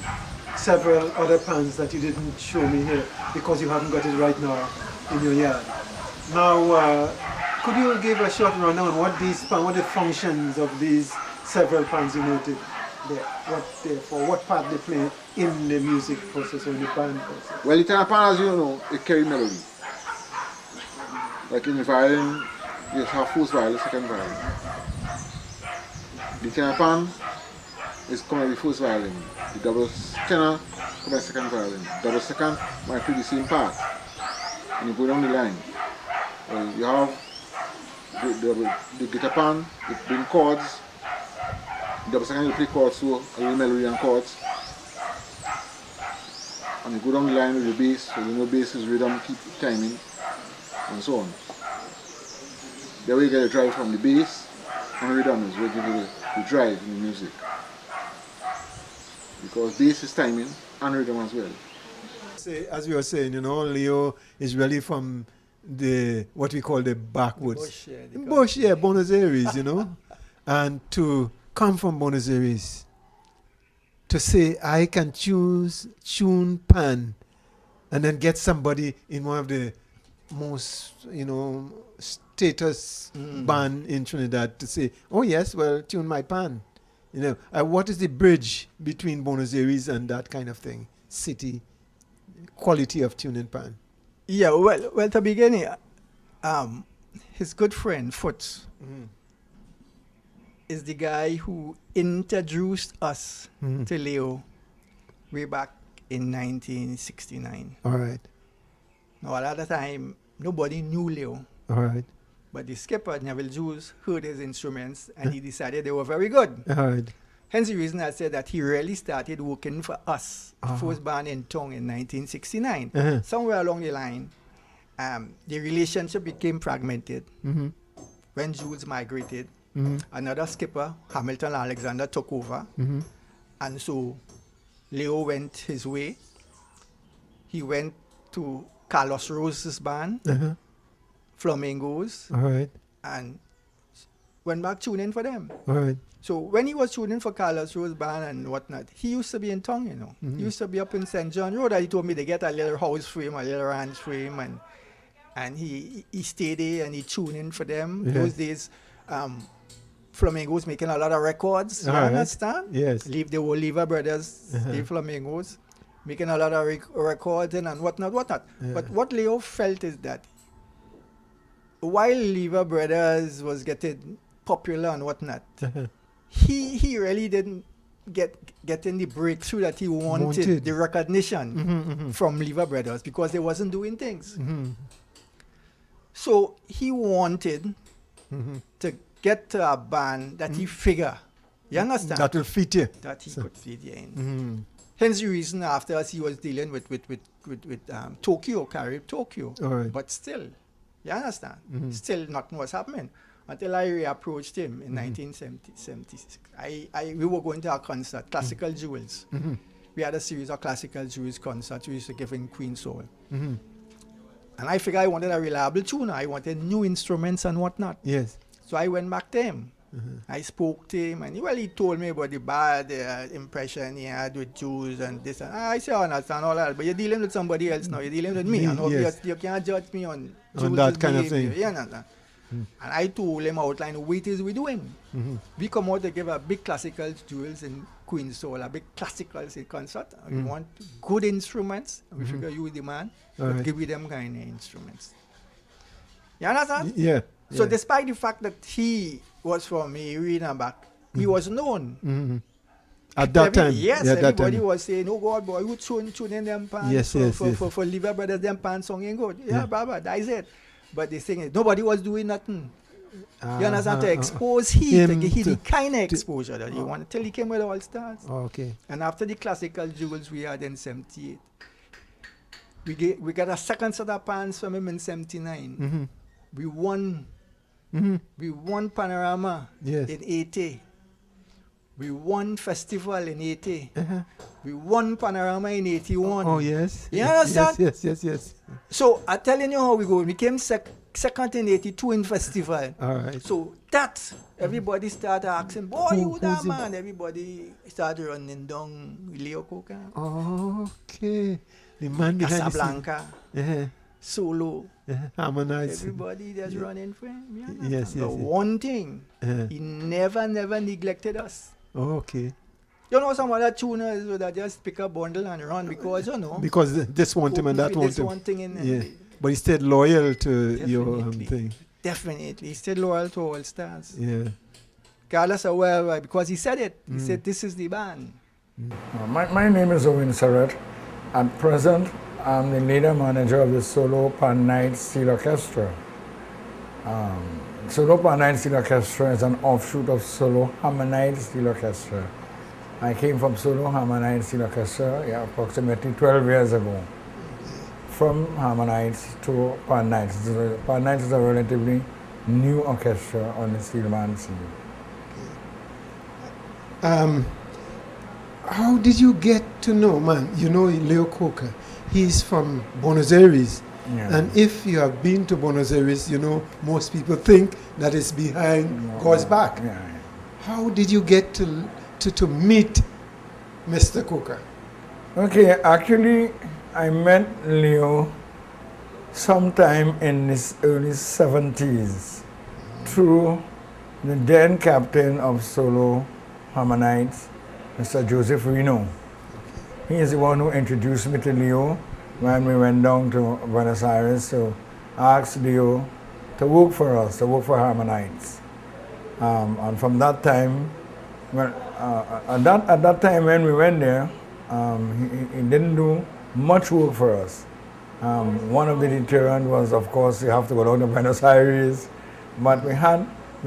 several other pans that you didn't show me here because you haven't got it right now in your yard. Now, could you give a short rundown on what the functions of these several pans you noted there, what part they play in the music process or in the band process? Well, the tenor pan, as you know, it carries melody. Like in the violin, you have first violin, second violin. The tenor pan is coming the first violin. The double tenor comes the second violin. Double second might play the same part. And you go down the line. Well, you have the guitar pan, it brings chords. The double second you play chords, so a little melody and chords. And you go down the line with the bass, so you know bass is rhythm, keep timing, and so on. That way you get a drive from the bass, and rhythm is what gives you the drive in the music. Because bass is timing and rhythm as well. As we were saying, Leo is really from what we call the backwoods. Bush, Buenos Aires, and to come from Buenos Aires, to say I can tune pan, and then get somebody in one of the most, status band in Trinidad to say, oh yes, well, tune my pan. What is the bridge between Buenos Aires and that kind of thing? City, quality of tuning pan. Yeah, well, to begin, his good friend, Foots, is the guy who introduced us to Leo way back in 1969. All right. Now, at that time, nobody knew Leo. All right. But the skipper, Neville Jules, heard his instruments and he decided they were very good. All right. Hence the reason I said that he really started working for us, first band in Tong in 1969. Somewhere along the line, the relationship became fragmented. When Jules migrated, another skipper, Hamilton Alexander, took over. And so Leo went his way. He went to Carlos Rose's band, Flamingos, All right. and went back tuning for them. All right. So when he was tuning for Carlos Rose's band and whatnot, he used to be in Tong, He used to be up in St. John Road. He told me they get a little house frame, a little ranch frame, and he stayed there and he tuned in for them. Those days, Flamingos making a lot of records. You understand? Yes. The Oliva brothers, the Flamingos, making a lot of records and whatnot. But what Leo felt is that while Oliva brothers was getting popular and whatnot, he really didn't get in the breakthrough that he wanted. The recognition from Oliva brothers, because they wasn't doing things. So he wanted to get to a band that he figure, you understand? That will fit you. That he could fit you in. Hence the reason after us he was dealing with Tokyo, Carib Tokyo. All right. But still, you understand? Still nothing was happening until I reapproached him in 1976. We were going to a concert, Classical Jewels. We had a series of Classical Jewels concerts we used to give in Queen Soul. And I figured I wanted a reliable tuner. I wanted new instruments and whatnot. Yes. So I went back to him. I spoke to him, and he told me about the bad impression he had with Jews and this. And I said, I understand all that, but you're dealing with somebody else now. You're dealing with me. You can't judge me on that kind of thing. You understand? And I told him outline what it is we're doing. We come out to give a big classical jewels in Queen's Soul, a big classical concert. We want good instruments. We figure you the man, but give you them kind of instruments. You understand? Yeah. So despite the fact that he was from Irina back, he was known. At that time? Yes, everybody was saying, oh God, boy, you tuning them pants for Liver Brothers, them pants song ain't good. Yeah, Baba, that's it. But the thing is, nobody was doing nothing. You understand? To expose him, to give him the kind of exposure that he wanted, till he came with All Stars. Okay. And after the Classical Jewels we had in 78, we got a second set of pants from him in 79. We won. We won Panorama in 80. We won Festival in 80. We won Panorama in 81. Oh, yes. You understand? Yes. So, I'm telling you how we go. We came second in 82 in Festival. All right. So, that, everybody started asking, boy, you that man. Everybody started running down Leo Coca. Okay. The man behind Casablanca. Solo. Harmonize. Everybody that's running for him. Yes. One thing, he never neglected us. Okay. You know, some other tuners would just pick a bundle and run because, because this want him and that want him. One thing in yeah. But he stayed loyal to your thing. Definitely. He stayed loyal to All Stars. Yeah. Regardless of where, because he said it. He said, this is the band. My name is Owen Surratt. At present, I'm the leader manager of the Solo Pan Night Steel Orchestra. Solo Pan Night Steel Orchestra is an offshoot of Solo Harmonite Steel Orchestra. I came from Solo Harmonite Steel Orchestra approximately 12 years ago. From Harmonites to Pan Nights. Pan Nights is a relatively new orchestra on the steel band scene. How did you get to know, man? You know Leo Coca. He's from Buenos Aires. Yeah. And if you have been to Buenos Aires, most people think that it's behind God's back. Yeah. How did you get to meet Mr. Coca? Okay, actually, I met Leo sometime in his early 70s through the then captain of solo harmonites, Mr. Joseph Reno. He is the one who introduced me to Leo when we went down to Buenos Aires to ask Leo to work for us, to work for harmonites. And from that time, well, at that time when we went there, he didn't do much work for us. One of the deterrents was, of course, you have to go down to Buenos Aires. But we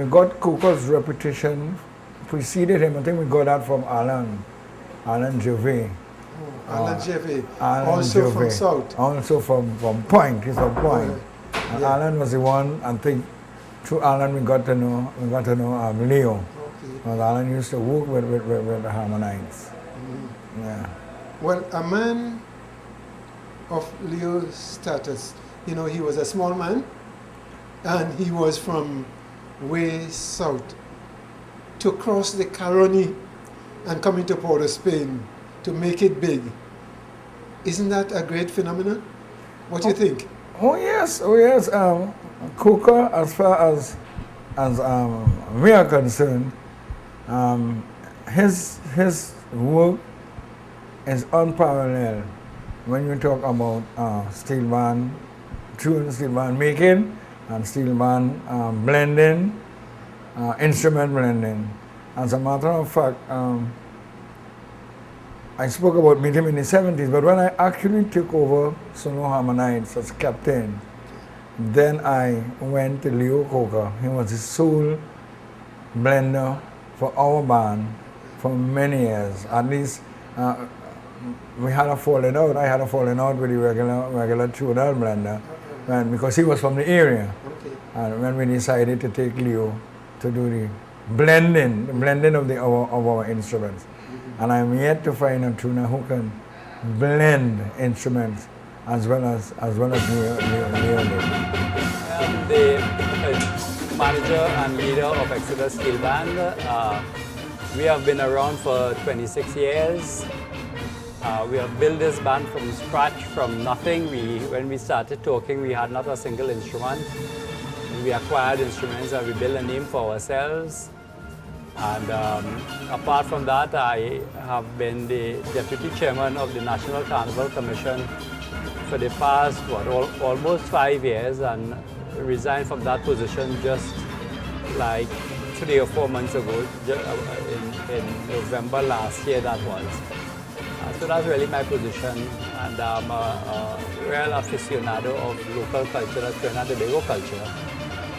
got Coca's reputation preceded him. I think we got that from Alan Gervais. Alan Gervais, Alan also Gervais. from South. Also from Point. He's from Point. And Yeah. Alan was the one. I think through Alan we got to know Leo. Okay. Because Alan used to work with the harmonites. Yeah. Well, a man of Leo's status, you know, he was a small man, and he was from way south. To cross the Caroni and come into Port of Spain to make it big, isn't that a great phenomenon? What do you think? Oh yes. Coca, as far as we are concerned, his work is unparalleled when you talk about steel band tuning, steel band making, and steel band blending, instrument blending. As a matter of fact, I spoke about meeting him in the 70s, but when I actually took over Solo Harmonites as captain, then I went to Leo Coca. He was the sole blender for our band for many years. At least we had a falling out. I had a falling out with the regular tuner blender, because he was from the area. Okay. And when we decided to take Leo to do the blending of our instruments. And I'm yet to find a tuner who can blend instruments as well as Leo did. I'm the manager and leader of Exodus Steel Band. We have been around for 26 years. We have built this band from scratch, from nothing. When we started talking, we had not a single instrument. We acquired instruments and we built a name for ourselves. And apart from that, I have been the deputy chairman of the National Carnival Commission for the past, almost 5 years, and resigned from that position just like 3 or 4 months ago, in November last year that was. So that's really my position, and I'm a real aficionado of local culture, that's Trinidad and Tobago culture,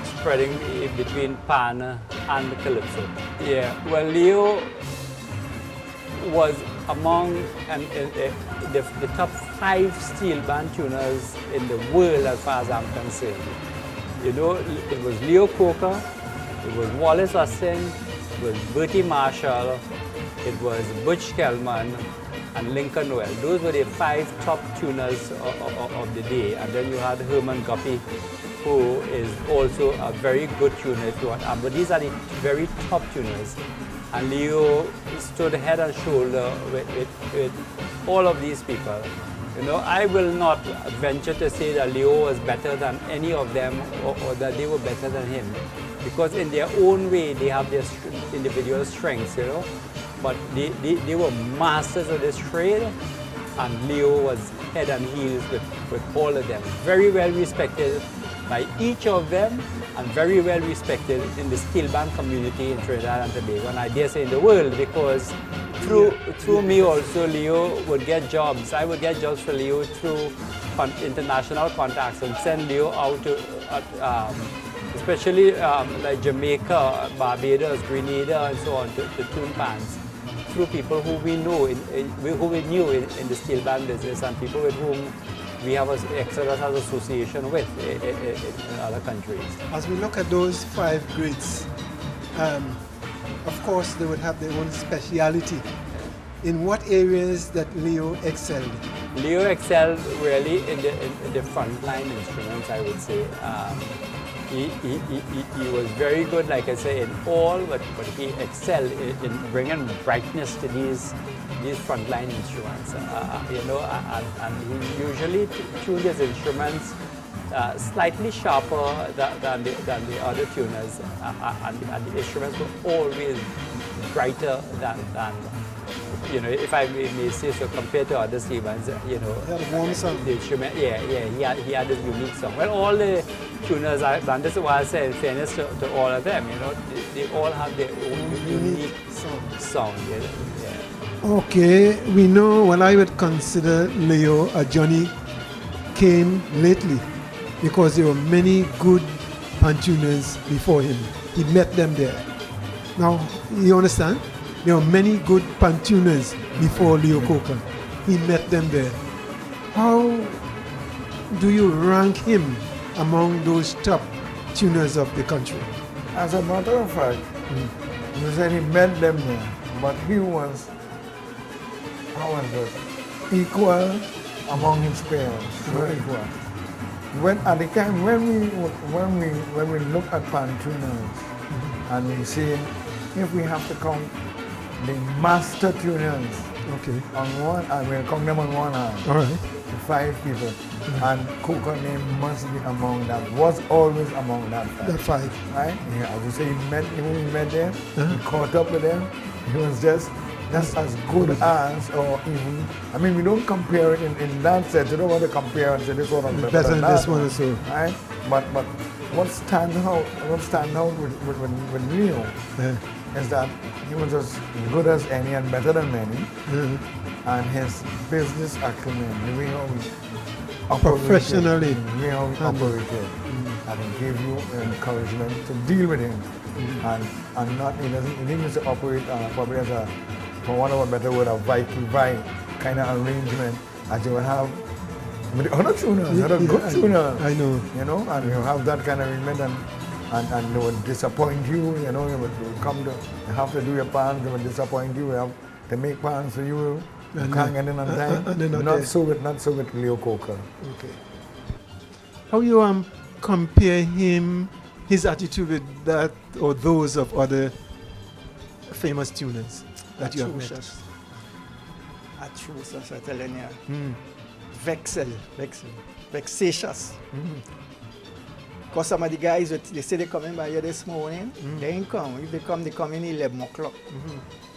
spreading between Pan and Calypso. Yeah, well, Leo was among the top 5 steel band tuners in the world as far as I'm concerned. You know, it was Leo Coca, it was Wallace Austin, it was Bertie Marshall, it was Butch Kellman, and Lincoln Noel. Those were the 5 top tuners of the day. And then you had Herman Guppy, who is also a very good tuner if you want. But these are the very top tuners. And Leo stood head and shoulder with all of these people. You know, I will not venture to say that Leo was better than any of them or that they were better than him. Because in their own way, they have their individual strengths, you know. But they were masters of this trade, and Leo was head and heels with all of them. Very well respected by each of them, and very well respected in the steel band community in Trinidad and Tobago, and I dare say in the world, because through me also Leo would get jobs. I would get jobs for Leo through international contacts and send Leo out to especially like Jamaica, Barbados, Grenada, and so on, to tune bands through people who we know, who we knew in the steel band business, and people with whom we have Exodus as association with in other countries. As we look at those 5 greats, of course they would have their own speciality. In what areas that Leo excelled? Leo excelled really in the frontline instruments, I would say. He was very good, like I say, in all, but he excelled in bringing brightness to these frontline instruments. You know, and he usually tuned his instruments slightly sharper than the other tuners, and the instruments were always brighter than if I may say so, compared to other steel bands, He had a warm sound. the instrument, he had this unique sound. Well, all the tuners, and this is why I say, in fairness to all of them, they all have their own unique sound. Yeah. Okay, we know what I would consider Leo a Johnny came lately because there were many good pantuners before him. He met them there. Now, you understand? There were many good pantuners before Leo Coker. He met them there. How do you rank him among those top tuners of the country? As a matter of fact, you said he met them there, but he was, equal among his peers. Very equal. At the time when we look at pantuners and we see if we have to count the master tuners on one, and we'll count them on one hand. All right. 5 people. And Coker name must be among that, was always among that 5. That 5. Right? Yeah, as you say, he met them, he caught up with them. He was just as good as, or even, I mean, we don't compare it in that sense. You don't want to compare and say this one is better than this one or so. Right? But what stands out with Leo is that he was as good as any and better than many. And his business acumen, the way how he operated, professionally, the way how he operated, and he gave you encouragement to deal with him, and not he didn't just operate probably as a, for want of a better word, a vibe kind of arrangement as you would have with the other tuners, other good tuners. I know. And you have that kind of arrangement, and they would disappoint you. You have to do your pans, they would disappoint you. You have to make pans for you. You can't get in on time. Not so with Leo Coker. Okay. How you compare his attitude with that or those of other famous tuners that you have met? Atrocious, I'm telling you. Vexatious. Because some of the guys, they say they coming by here this morning, they ain't come. If they come in 11 o'clock.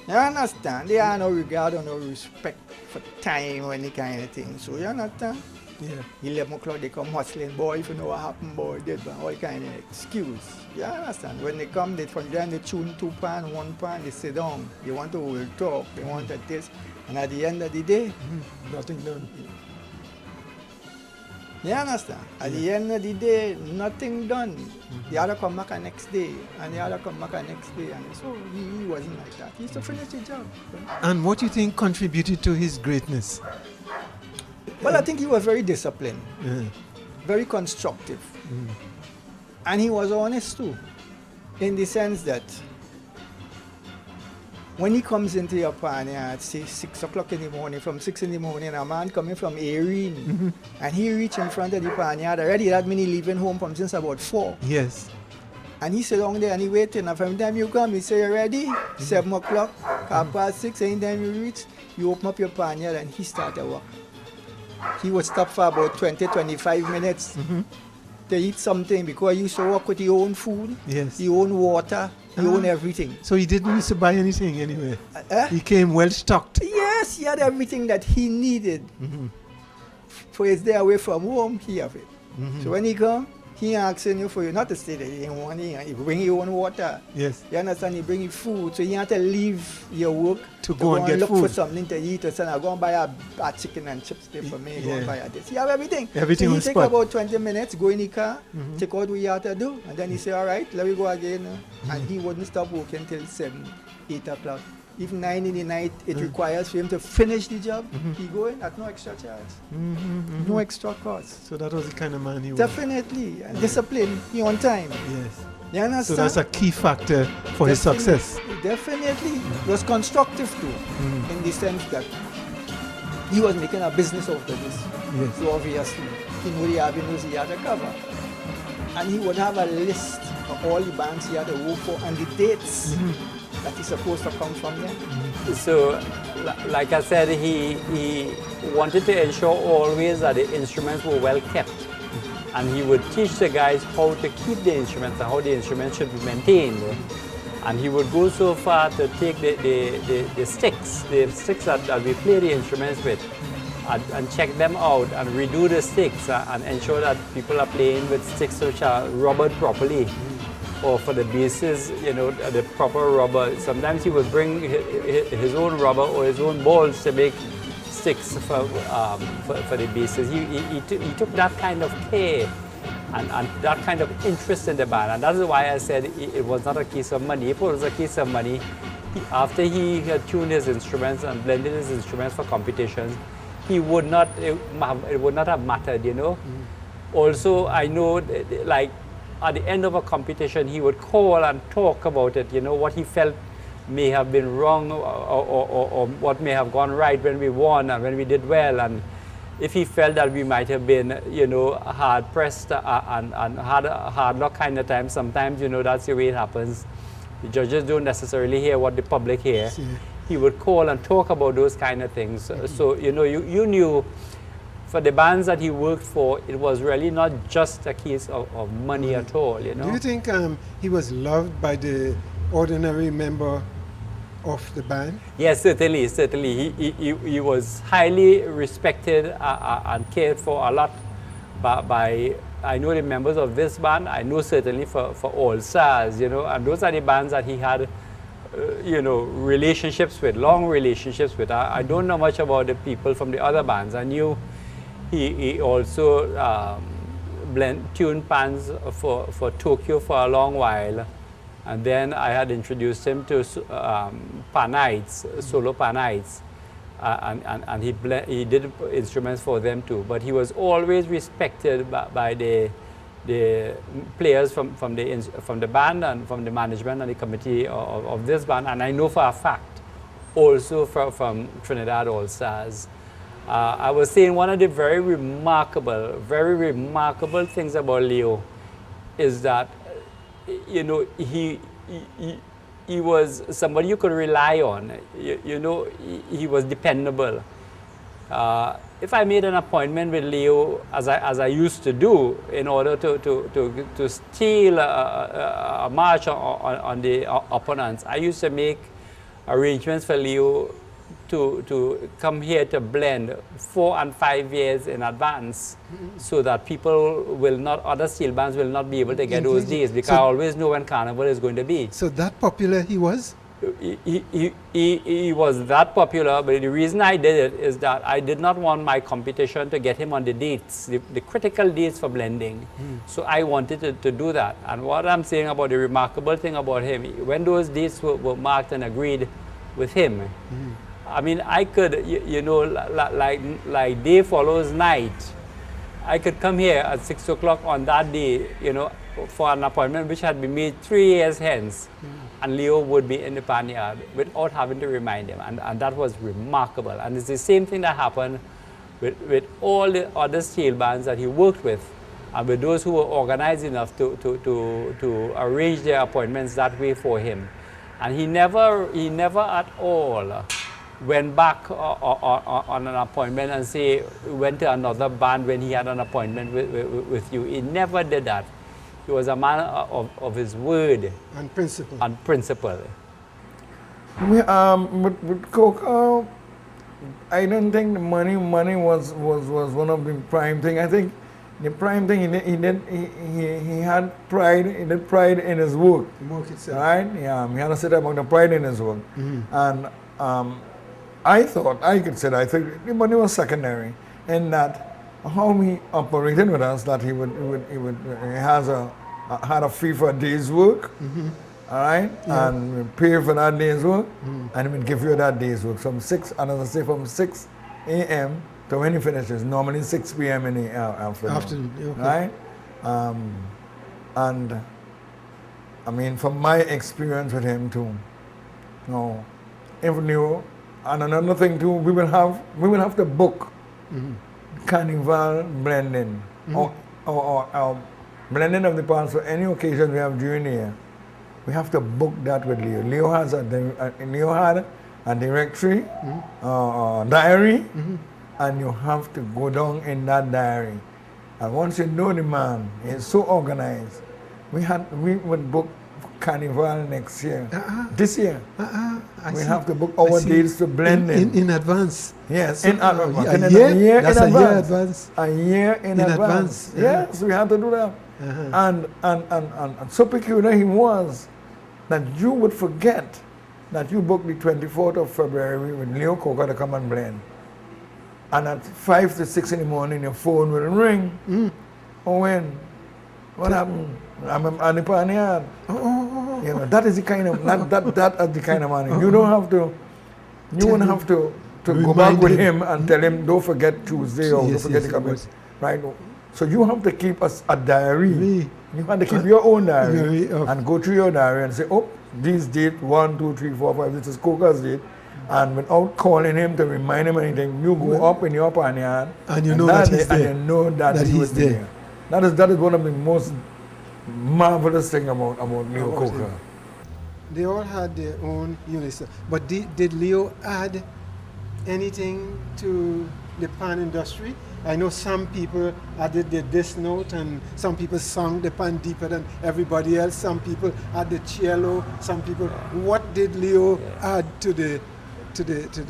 You understand? They have no regard or no respect for time or any kind of thing. So you understand? Yeah. 11 o'clock they come hustling, boy, if you know what happened, boy, dead, but all kind of excuse. You understand? When they come, from them they tune 2 pan, 1 pan, they sit down. They want to talk, they want to this. And at the end of the day, nothing done. You understand? At the end of the day, nothing done. The other come back the next day, and the other come back the next day. And so he wasn't like that. He used to finish the job. And what do you think contributed to his greatness? Well, I think he was very disciplined, very constructive. And he was honest too, in the sense that when he comes into your pan at say 6 o'clock in the morning, from 6 in the morning, a man coming from Erin, and he reach in front of the pan yard already, that means he leaving home from since about 4. Yes. And he sit down there and he waiting, and from the time you come, he say, you ready? 7 o'clock, 6:30, anytime you reach, you open up your pan yard and he start to work. He would stop for about 20-25 minutes to eat something, because he used to work with his own food, his own water, his own everything. So he didn't used to buy anything anyway? He came well stocked? Yes, he had everything that he needed. For his day away from home, he have it. So when he come, he asking you for you not to stay there. He want he bring your own water. Yes. You understand? He bring you food, so you have to leave your work to go and get look food for something to eat. Or something. I go and buy a chicken and chips there for me. Go and buy this. He have everything. Everything so on he take spot. about 20 minutes, go in the car, take out what you have to do, and then he say, all right, let me go again. And he wouldn't stop working till 7, 8 o'clock. If 9 in the night, it requires for him to finish the job, he go in at no extra charge. No extra cost. So that was the kind of man he was. Definitely. And discipline, he on time. Yes. You understand? So that's a key factor for his success. Definitely. It was constructive too, in the sense that he was making a business out of this. Yes. So obviously, he knew the avenues he had to cover. And he would have a list of all the bands he had to work for and the dates that he's supposed to come from them. So, like I said, he wanted to ensure always that the instruments were well kept. and he would teach the guys how to keep the instruments and how the instruments should be maintained. And he would go so far to take the sticks that we play the instruments with, and check them out and redo the sticks and ensure that people are playing with sticks which are rubbered properly, or for the basses, you know, the proper rubber. Sometimes he would bring his own rubber or his own balls to make sticks for the basses. He took that kind of care and that kind of interest in the band, and that's why I said it was not a case of money. If it was a case of money, after he had tuned his instruments and blended his instruments for competitions, it would not have mattered, you know. Also, I know, like, at the end of a competition, he would call and talk about it, you know, what he felt may have been wrong or what may have gone right when we won and when we did well. And if he felt that we might have been, you know, hard-pressed and had a hard luck kind of time, sometimes, you know, that's the way it happens. The judges don't necessarily hear what the public hear. He would call and talk about those kind of things. So, you know, you knew for the bands that he worked for, it was really not just a case of money at all, you know. Do you think he was loved by the ordinary member of the band? Yes, certainly. He was highly respected and cared for a lot by I know the members of this band. I know certainly for All Stars, you know, and those are the bands that he had, you know, relationships with, long relationships with. I don't know much about the people from the other bands. I knew he also tuned pans for Tokyo for a long while. And then I had introduced him to Panites, solo Panites, and he did instruments for them too. But he was always respected by the players from the band and from the management and the committee of this band. And I know for a fact also from Trinidad All Stars. I was saying one of the very remarkable things about Leo is that, you know, he was somebody you could rely on. You know, he was dependable. If I made an appointment with Leo, as I used to do, in order to steal a march on the opponents, I used to make arrangements for Leo to come here to blend 4 and 5 years in advance, so that other steel bands will not be able to get those days, because I always know when Carnival is going to be. So that popular he was? He was that popular, but the reason I did it is that I did not want my competition to get him on the dates, the critical dates for blending. So I wanted to do that. And what I'm saying about the remarkable thing about him, when those dates were marked and agreed with him, I mean, I could, you know, like day follows night. I could come here at 6 o'clock on that day, you know, for an appointment which had been made 3 years hence, and Leo would be in the panyard without having to remind him, and that was remarkable. And it's the same thing that happened with all the other steel bands that he worked with, and with those who were organized enough to arrange their appointments that way for him. And he never at all went back on an appointment and say, went to another band when he had an appointment with you. He never did that. He was a man of his word. And principle. And principle. With Coke, I don't think the money was one of the prime thing. I think the prime thing he had pride. He did pride in his work. The work itself. Right? Yeah, he had a set about the pride in his work. And I think the money was secondary in that how he operated with us, that he had a fee for a day's work, all right, and pay for that day's work, and he would give you that day's work from 6, and as I say, from 6 a.m. to when he finishes, normally 6 p.m. in the afternoon, okay. Right? And I mean, from my experience with him too, you know, if Leo, and another thing too, we will have to book carnival blending or blending of the parts for any occasion we have during the year. We have to book that with Leo. Leo had a directory, diary, and you have to go down in that diary And once you know the man, he's so organized. We would book Carnival next year. This year. We have to book our dates to blend in advance. Yes, in advance. A year in advance. A year in advance. Yes, we had to do that. And so peculiar he was that you would forget that you booked the 24th of February with Leo Coca to come and blend. And at 5 to 6 in the morning, your phone will ring. Oh, when? What happened? I'm at the Panyard. You know, that is the kind of, that is the kind of man. You don't have to, you won't have to go back with him and tell him, don't forget Tuesday or don't forget to come in. Right? So you have to keep a diary. You have to keep your own diary and go through your diary and say, oh, this date, 1, 2, 3, 4, 5, this is Coca's date. And without calling him to remind him anything, you go up in your Panyard and you know that he's there. And you know that he was there. That is one of the most marvelous thing about Leo Coca. They all had their own units. But did Leo add anything to the pan industry? I know some people added the disc note and some people sung the pan deeper than everybody else. Some people added cello. Some people. What did Leo add to the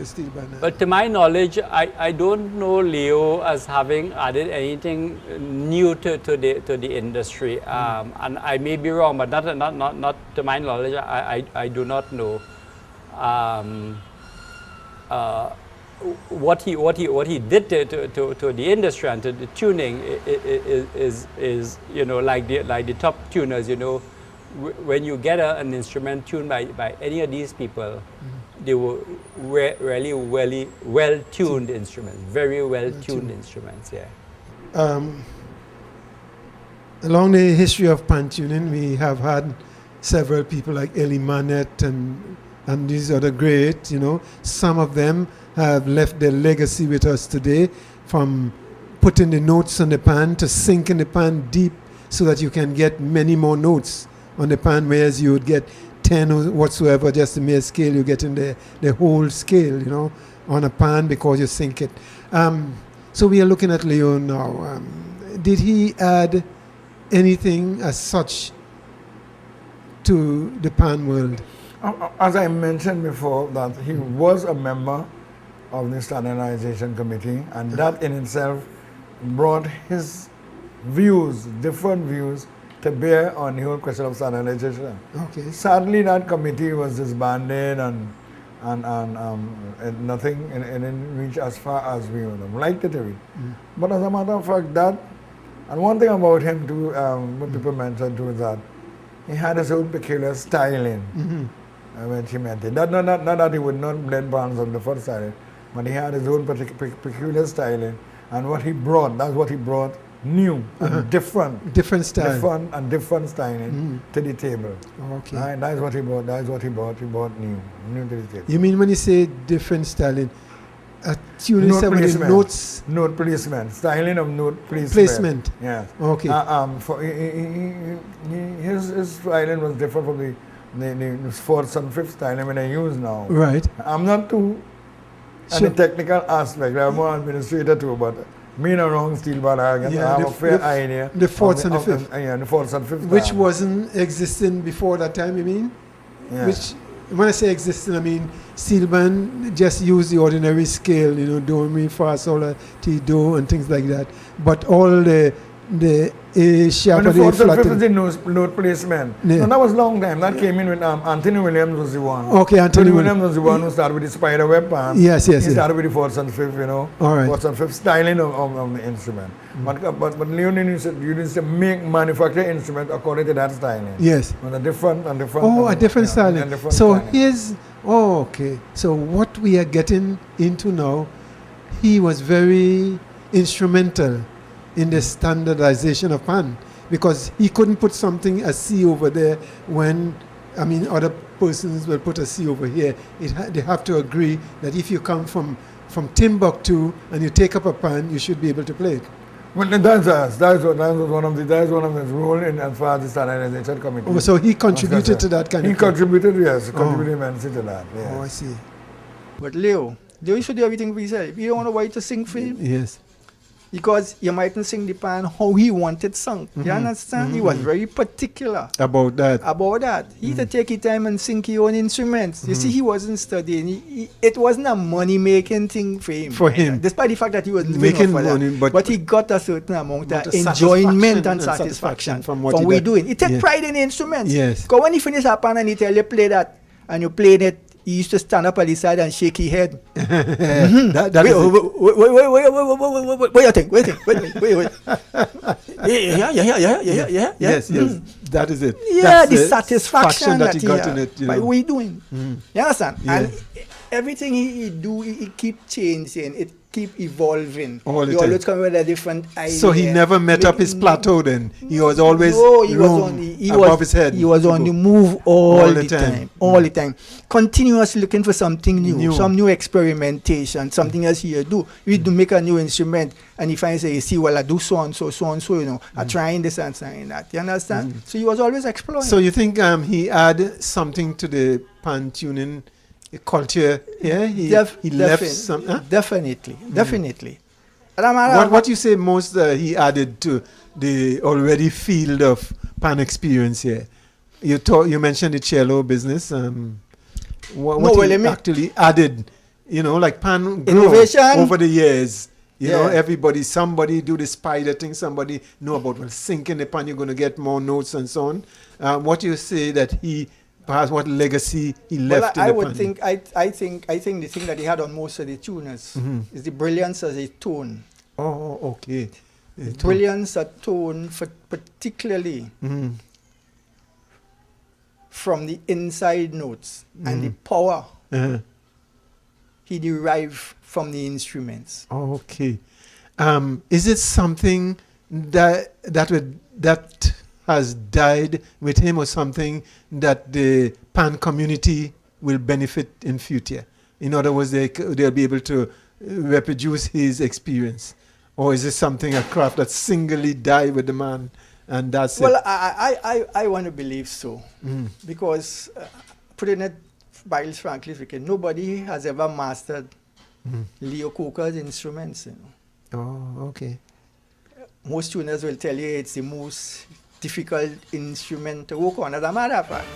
steel band? But to my knowledge, I don't know Leo as having added anything new to the industry. And I may be wrong, but not to my knowledge. I do not know. What he did to the industry and to the tuning is you know, like the top tuners, you know, when you get an instrument tuned by any of these people, they were really well tuned instruments, very well tuned instruments. Along the history of pan tuning, we have had several people like Elie Manet and these other great, you know. Some of them have left their legacy with us today, from putting the notes on the pan to sinking the pan deep so that you can get many more notes on the pan, whereas you would get 10 or whatsoever, just the mere scale, you get in the whole scale, you know, on a pan because you sink it. So we are looking at Leo now. Did he add anything as such to the pan world? As I mentioned before, that he was a member of the standardization committee, and that in itself brought his views, different views, to bear on the whole question of standardization. Okay. Sadly, that committee was disbanded and nothing didn't reach as far as we would have liked it to reach. But as a matter of fact, that, and one thing about him too, what people mentioned too, is that he had his own peculiar styling when he met it. Not that he would not blend bands on the first styling, but he had his own peculiar styling, and what he brought, that's what he brought, new and different style, different styling to the table. Okay. Right? That's what he brought. That's what he brought. He brought new to the table. You mean when you say different styling, tuning notes? Note placement, styling of note placement. Yes. Okay. For his styling was different from the fourth and fifth styling when I use now. Right. I'm not too on the technical aspect. I'm more administrator too, but being around steel band, I have a fair idea. The fourth and the fifth. The fourth and fifth. Which wasn't existing before that time, you mean? Yeah. Which, when I say existing, I mean steel band just use the ordinary scale, you know, do, mi, fa, sol, la, ti, do, and things like that. But all the A sharp and the fourth and flat. fifth is the note placement. Yeah. No, that was long time. That came in with Anthony Williams was the one. Okay, Anthony Williams was the one who started with the spider web pan. Yes. He started with the fourth and fifth, you know. All right. Fourth and fifth styling of the instrument. But Leon used to manufacture instrument according to that styling. Yes. With a different. Oh, a different styling. So here's, okay. So what we are getting into now, he was very instrumental in the standardization of pan, because he couldn't put something a C over there when, I mean, other persons will put a C over here. They have to agree that if you come from Timbuktu and you take up a pan, you should be able to play it. Well, that was one of his role in as far as the standardization committee. Oh, so he contributed to that kind of thing? He contributed immensely to that. Yes. Oh, I see. But Leo should do everything for himself. You don't want to wait to sing for him? Yes. because you mightn't sing the pan how he wanted sung. You understand? He was very particular About that. He had to take his time and sing his own instruments. You see, he wasn't studying. It wasn't a money-making thing for him. Despite the fact that he was making money, but he got a certain amount of enjoyment and satisfaction from what we doing. He take pride in the instruments. Yes. Because when he finish a pan and he tell you play that, and you played it, he used to stand up at the side and shake his head. What you think? Wait. Yeah. Yes. That is it. Yeah, that's the satisfaction that he got in it. by what he doing. You understand? Yeah. And everything he do, he keep changing. It keep evolving. All the he time. always come with a different idea. So he never met up his plateau then? He was always above his head? He was on the move all the time. All the time. Continuously looking for something new. Some new experimentation, something else he do. We do make a new instrument and he finds you see, well, I do so and so, you know. I trying this and trying that. You understand? So he was always exploring. So you think he add something to the pan tuning culture? Yeah, he left some. Huh? Definitely. What you say most he added to the already field of pan experience here? You mentioned the cello business. What he actually added, you know, like pan innovation over the years. You know, somebody do the spider thing, somebody know about syncing the pan, you're going to get more notes and so on. What you say that perhaps what legacy he left in the pan? I think the thing that he had on most of the tuners is the brilliance of his tone. Oh, okay. The brilliance of tone, particularly from the inside notes and the power he derived from the instruments. Oh, okay. Is it something that has died with him, or something that the pan community will benefit in future? In other words, they'll be able to reproduce his experience, or is this something, a craft that singly died with the man and that's it? Well, I want to believe so, because putting it Biles frankly speaking, nobody has ever mastered Leo Coker's instruments. You know. Oh, okay. Most tuners will tell you it's the most difficult instrument to work on. As a matter of fact,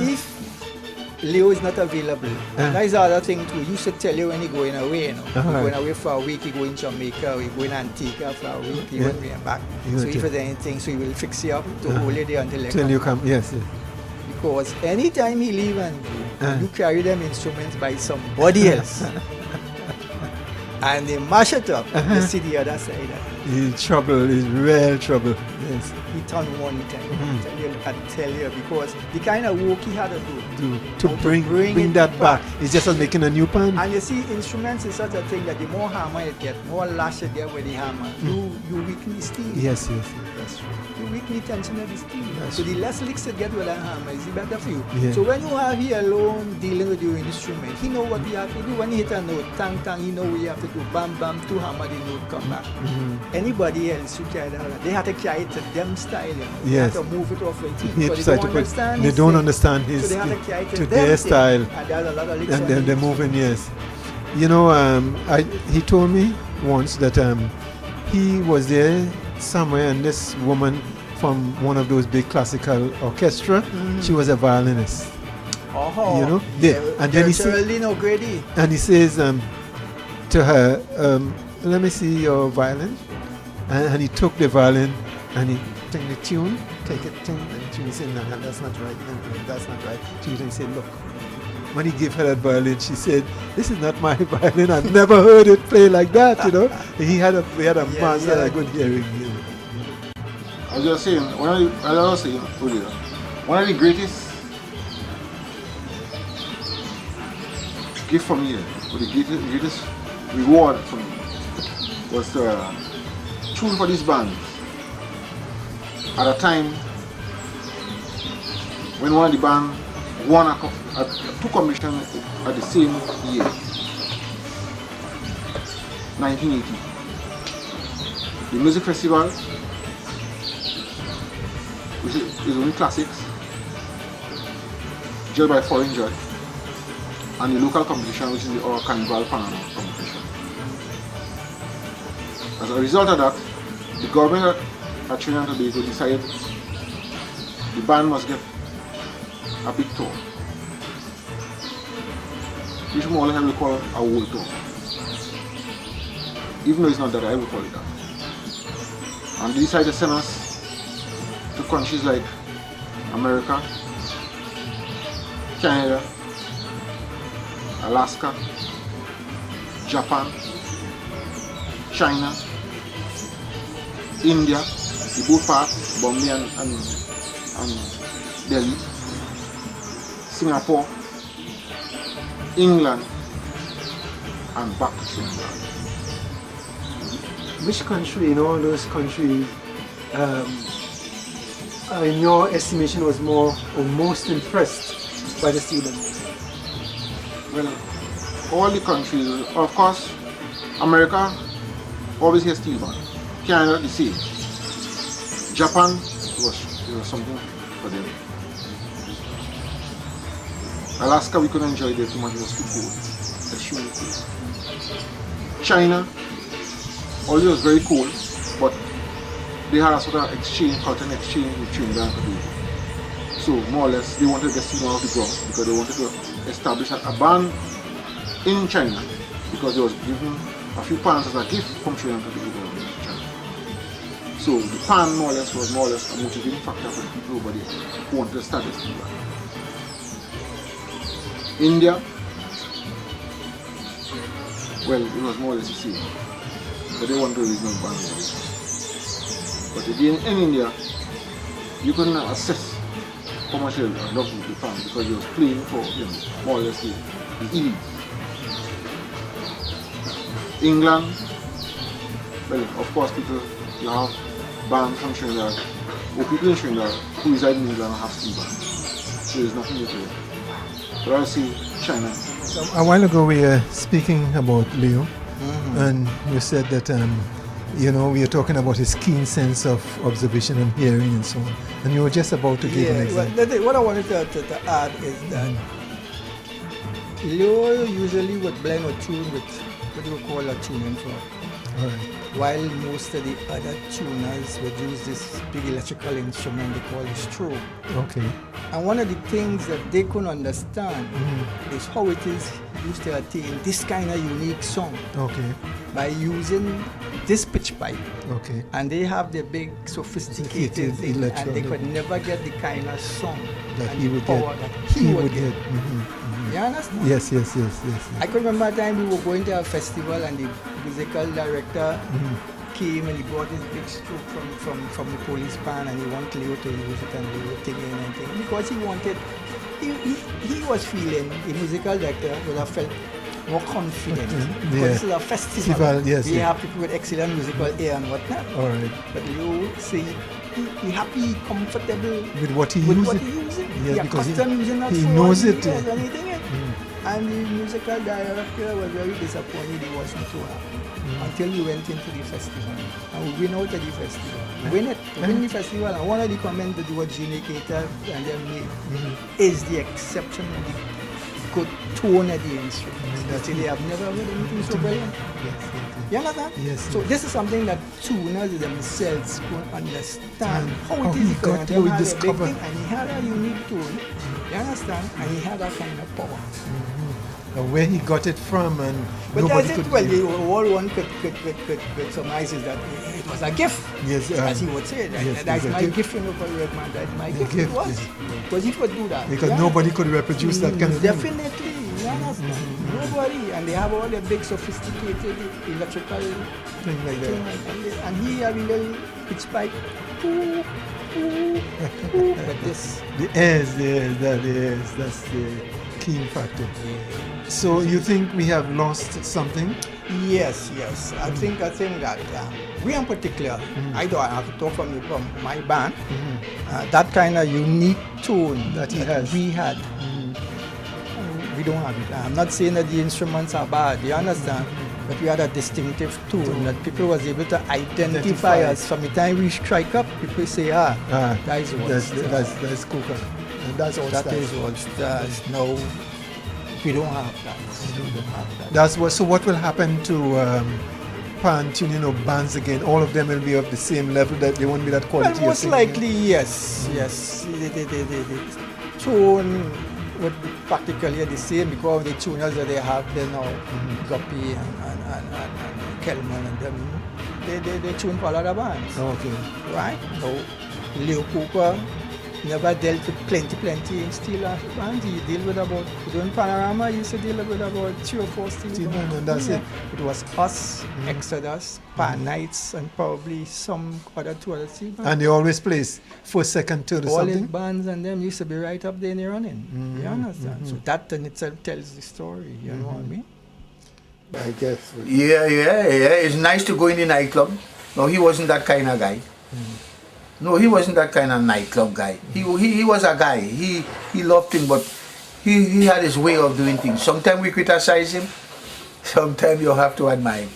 if Leo is not available, that is the other thing too. You should tell you when you're going away. You know, you're going away for a week. You go in Jamaica, or you go in Antigua for a week. You won't be back. So if there's anything, so he will fix you up to hold you there until you come. Yes. Because anytime he leave and go, you carry them instruments by somebody else. And they mash it up. You see the other side. Trouble is real trouble. Yes. He turned one time. I tell you, because the kind of work he had to do to bring that back. It's just like making a new pan. And you see, instruments is such a thing that the more hammer you get, more lash you get with the hammer, you weaken the steel. Yes, that's true. You weaken the tension of the steel. So the less licks you get with a hammer, is the better for you. Yeah. So when you have here alone dealing with your instrument, he know what you have to do. When you hit a note, tang tang, he know what you have to do. Bam bam, two hammer, the note come back. Anybody else who carry that, they have to carry it to them style. You know? They have to move it off with teeth. They don't understand his so they have to carry it to their style. And there's a lot of licks and they're moving, yes. You know, he told me once that he was there somewhere, and this woman from one of those big classical orchestra, she was a violinist. Oh, you know, and then he says to her, "Let me see your violin," and he took the violin and he took the tune, take it, and she said, "No, that's not right. No, that's not right." She said, "Look." When he gave her that violin, she said, "This is not my violin. I've never heard it play like that." You know, we had a master, a good hearing. You know. I was just saying, one of the greatest gift for me, or the greatest reward for me, was to tune for this band at a time when one of the band won two commissions at the same year, 1980. The music festival, which is only classics, judged by foreign judge, and the local competition, which is the Carnival Panman competition. As a result of that, the government at Trinidad and Tobago decided the band must get a big tour, which more or less I will call a world tour. Even though it's not that, I will call it that. And they decided to send us to countries like America, Canada, Alaska, Japan, China, India, the both parts, Bombay and Delhi, Singapore, England, and back to Trinidad. Which country in all those countries, in your estimation, was more or most impressed by the students? Well, all the countries, of course, America always has steel band. Canada the same. Japan it was something for them. Alaska we couldn't enjoy there too much, it was too cold. Extremely cold. China, although it was very cold, but they had a sort of exchange, cultural exchange with Trinidad and Tobago. So more or less they wanted to get seen off the ground because they wanted to establish a band in China because they was given a few pounds as a gift from Trinidad and Tobago in China. So the pan more or less was more or less a motivating factor for the people over there who wanted to establish the band. India, well, it was more or less the same, but they wanted to raise no band. But again, in India, you couldn't assess how much they loved the band because they was playing for, more or less the elite. England, well, of course, you have bands from Trinidad, or people in Trinidad who reside in England and have steel bands. So there's nothing to it. But I'll say China. So a while ago we were speaking about Leo, and you said that we were talking about his keen sense of observation and hearing and so on, and you were just about to give an example. Well, what I wanted to add is that Leo usually would blend or tune with what you would call a tuning fork. Right. While most of the other tuners would use this big electrical instrument they call a strobe. Okay. And one of the things that they couldn't understand is how it is used to attain this kind of unique sound. Okay. By using this pitch pipe. Okay. And they have the big sophisticated thing, and they could never get the kind of sound that and he the would power get. that he would get. You understand? Yes. I could remember a time we were going to a festival and the musical director came and he brought this big stroke from the police band and he wanted Leo to use it and they were taking anything because he wanted, he was feeling, the musical director would have felt more confident because this is a festival. Yes, we have people with excellent musical ear and whatnot. All right. But Leo say he happy, comfortable with what he using. Yeah, because using that he for knows it. And the musical director was very disappointed he wasn't so happy until we went into the festival. And we went out of the festival. Win the festival, and one of the comments that was Gene Cater and them made is the exceptionally good tone of the instruments. They have never heard anything so brilliant. You understand? Yes. So this is something that tuners themselves couldn't understand how it is he got to discover. And he had a unique tone. You understand? And he had that kind of power. Where he got it from, and but nobody could. All one could surmise is that it was a gift. Yes, as he would say. That's my gift, man. That's my gift. It was because he could do that. Because nobody could reproduce that kind of thing. Definitely, you understand? Nobody, and they have all the big sophisticated electrical thing like that. And he had a little pitch pipe. But this. That's the key factor. So you think we have lost something? Yes. I think that we in particular, I have to talk from my band, that kind of unique tone that we had. We don't have it. I'm not saying that the instruments are bad, you understand? But we had a distinctive tone that people was able to identify us. From the time we strike up, people say, that is what that's Coca. And that's all that is what stars. No, we don't have that. We don't have that. That's what. So what will happen to pan tuning or bands again, all of them will be of the same level, that they won't be that quality? Well, you're most saying? likely, yes. The tone would be practically the same because the tuners that they have there now, Guppy and Kelman and them, they tune for a lot of bands. Okay. Right? So, Leo Cooper never dealt with plenty in steel bands. He dealt with about, during Panorama, he used to deal with about 3 or 4 steel bands. And that's it. It was us, Exodus, Pan Knights, and probably some other 2 other steel bands. And they always place first, second, third or All his something? bands and them used to be right up there in the running. You understand? So that in itself tells the story, you know what I mean? I guess. Yeah. It's nice to go in the nightclub. No, he wasn't that kind of guy. No, he wasn't that kind of nightclub guy. He was a guy. He loved things, but he had his way of doing things. Sometimes we criticize him. Sometimes you have to admire him.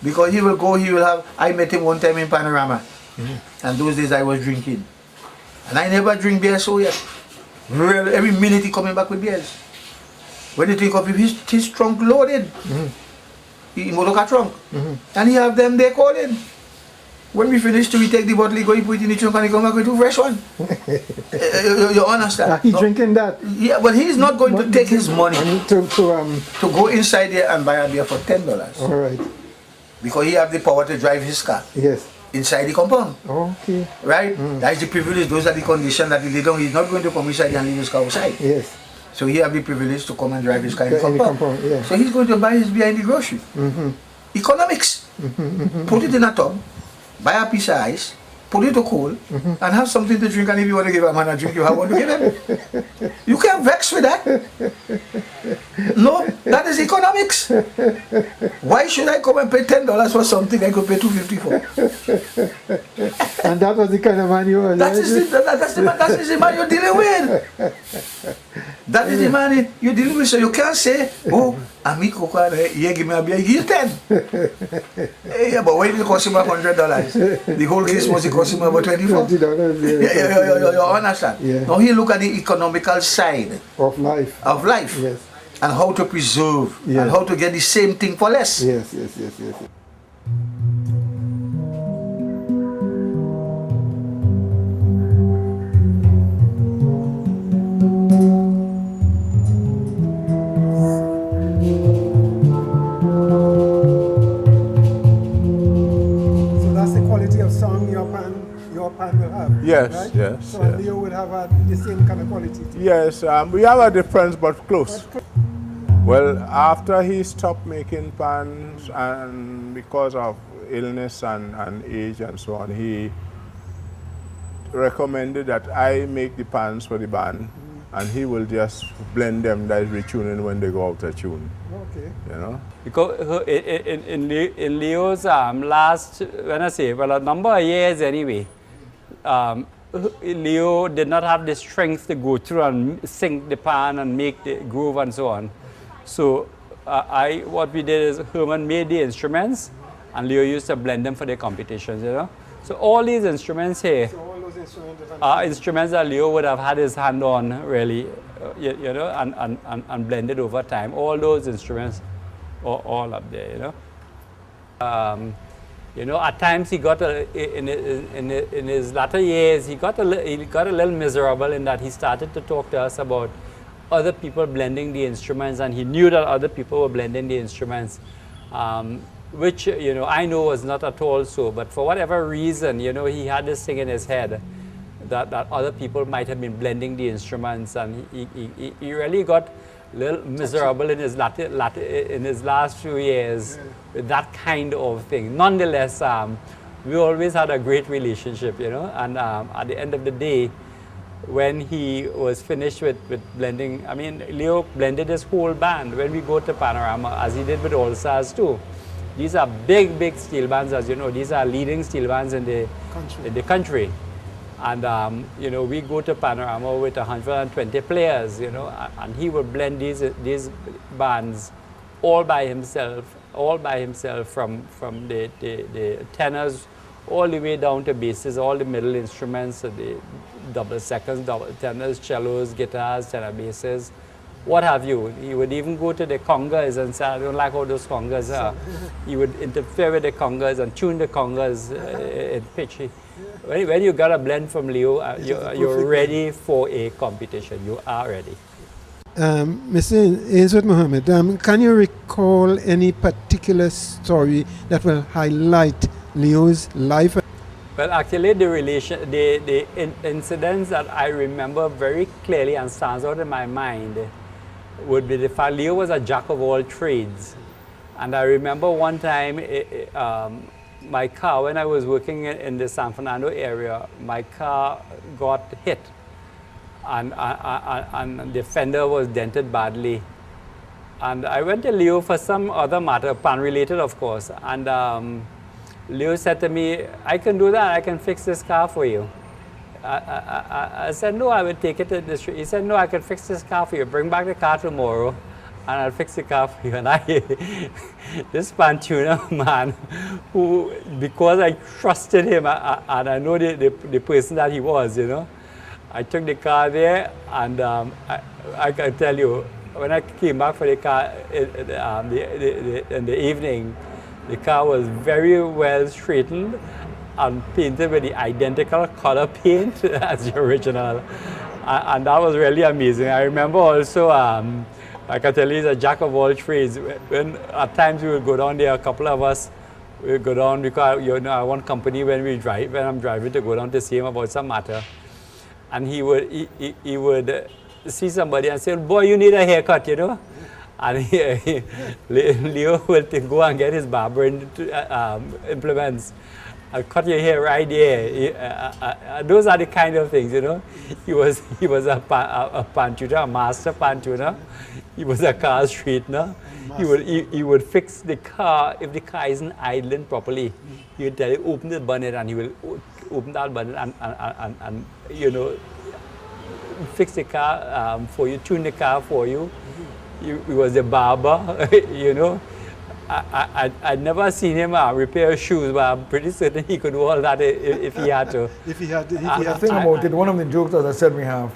Because he will go, I met him one time in Panorama. And those days I was drinking. And I never drink beer so yet. Really, every minute he coming back with beers. When you think of him, his trunk loaded. He motor trunk. And he have them there calling. When we finish, we take the bottle, he go, he put it in the trunk and he come back with 2 fresh one. You understand? He's drinking that? Yeah, but he's not going to take his money to go inside there and buy a beer for $10. All right. Because he have the power to drive his car. Yes. Inside the compound. Okay. Right? That's the privilege, those are the conditions that he's not going to come inside and leave his car outside. Yes. So he have the privilege to come and drive his car in the compound. Yeah. So he's going to buy his beer in the grocery. Economics. Put it in a tub, buy a piece of ice, put it to cool, and have something to drink. And if you want to give a man a drink, you have one to give him. You can't vex with that. No, that is economics. Why should I come and pay $10 for something I could pay $2.50 for? And that was the kind of man you were. That is the man you're dealing with. That is the man you're dealing with. So you can't say, oh, Ami Coca, yeah, give me a beer, give you 10. Yeah, but when it cost him $100, the whole Christmas it cost him about $24. You understand? Yeah. Now he look at the economical side of life. Yes. And how to preserve and how to get the same thing for less. Yes. Will have. Yes, right? yes. So Leo would have the same kind of quality. Yes, we have a difference, but close. Well, after he stopped making pans, and because of illness and age and so on, he recommended that I make the pans for the band, and he will just blend them, that is retuning when they go out of tune. Okay. You know? Because in Leo's last, a number of years anyway, Leo did not have the strength to go through and sink the pan and make the groove and so on. So what we did is Herman made the instruments and Leo used to blend them for the competitions, you know. So all these instruments here are instruments that Leo would have had his hand on really, you know, and blended over time. All those instruments are all up there, you know. You know, at times he got in his latter years, he got a little miserable in that he started to talk to us about other people blending the instruments, and he knew that other people were blending the instruments, which, you know, I know was not at all so, but for whatever reason, you know, he had this thing in his head that other people might have been blending the instruments, and he really got a little miserable in his last few years with that kind of thing. Nonetheless, we always had a great relationship, you know, and at the end of the day, when he was finished with blending, I mean, Leo blended his whole band. When we go to Panorama, as he did with All Stars too, these are big steel bands, as you know. These are leading steel bands in the country. And, you know, we go to Panorama with 120 players, you know, and he would blend these bands all by himself from the tenors all the way down to basses, all the middle instruments, the double seconds, double tenors, cellos, guitars, tenor basses, what have you. He would even go to the congas and say, I don't like how those congas are. He would interfere with the congas and tune the congas in pitch. When you got a blend from Leo, you're ready for a competition. You are ready. Mr. Ainsworth Mohammed, can you recall any particular story that will highlight Leo's life? Well, actually, the incidents that I remember very clearly and stands out in my mind would be the fact Leo was a jack of all trades. And I remember one time, my car, when I was working in the San Fernando area, my car got hit. And the fender was dented badly. And I went to Leo for some other matter, pan-related, of course. And Leo said to me, I can do that, I can fix this car for you. I said, no, I will take it to the street. He said, no, I can fix this car for you. Bring back the car tomorrow, and I'll fix the car for you. And this pan tuner man, who, because I trusted him, and I know the person that he was, you know, I took the car there, and I can tell you, when I came back for the car in the evening, the car was very well straightened and painted with the identical color paint as the original. And that was really amazing. I remember also, like I tell you, he's a jack of all trades. When at times we would go down there, a couple of us, we would go down because, you know, I want company when I'm driving to go down to see him about some matter. And he would see somebody and say, boy, you need a haircut, you know? And Leo will go and get his barber implements and cut your hair right there. Those are the kind of things, you know. He was a pan tuner, a master pan tuner. He was a car straightener. He would fix the car if the car isn't idling properly. He would tell you, open the bonnet, and he will open that bonnet and you know, fix the car for you, tune the car for you. He was a barber, you know. I'd never seen him repair shoes, but I'm pretty certain he could do all that if he had to. The thing about it, one of the jokes, as I said, we have,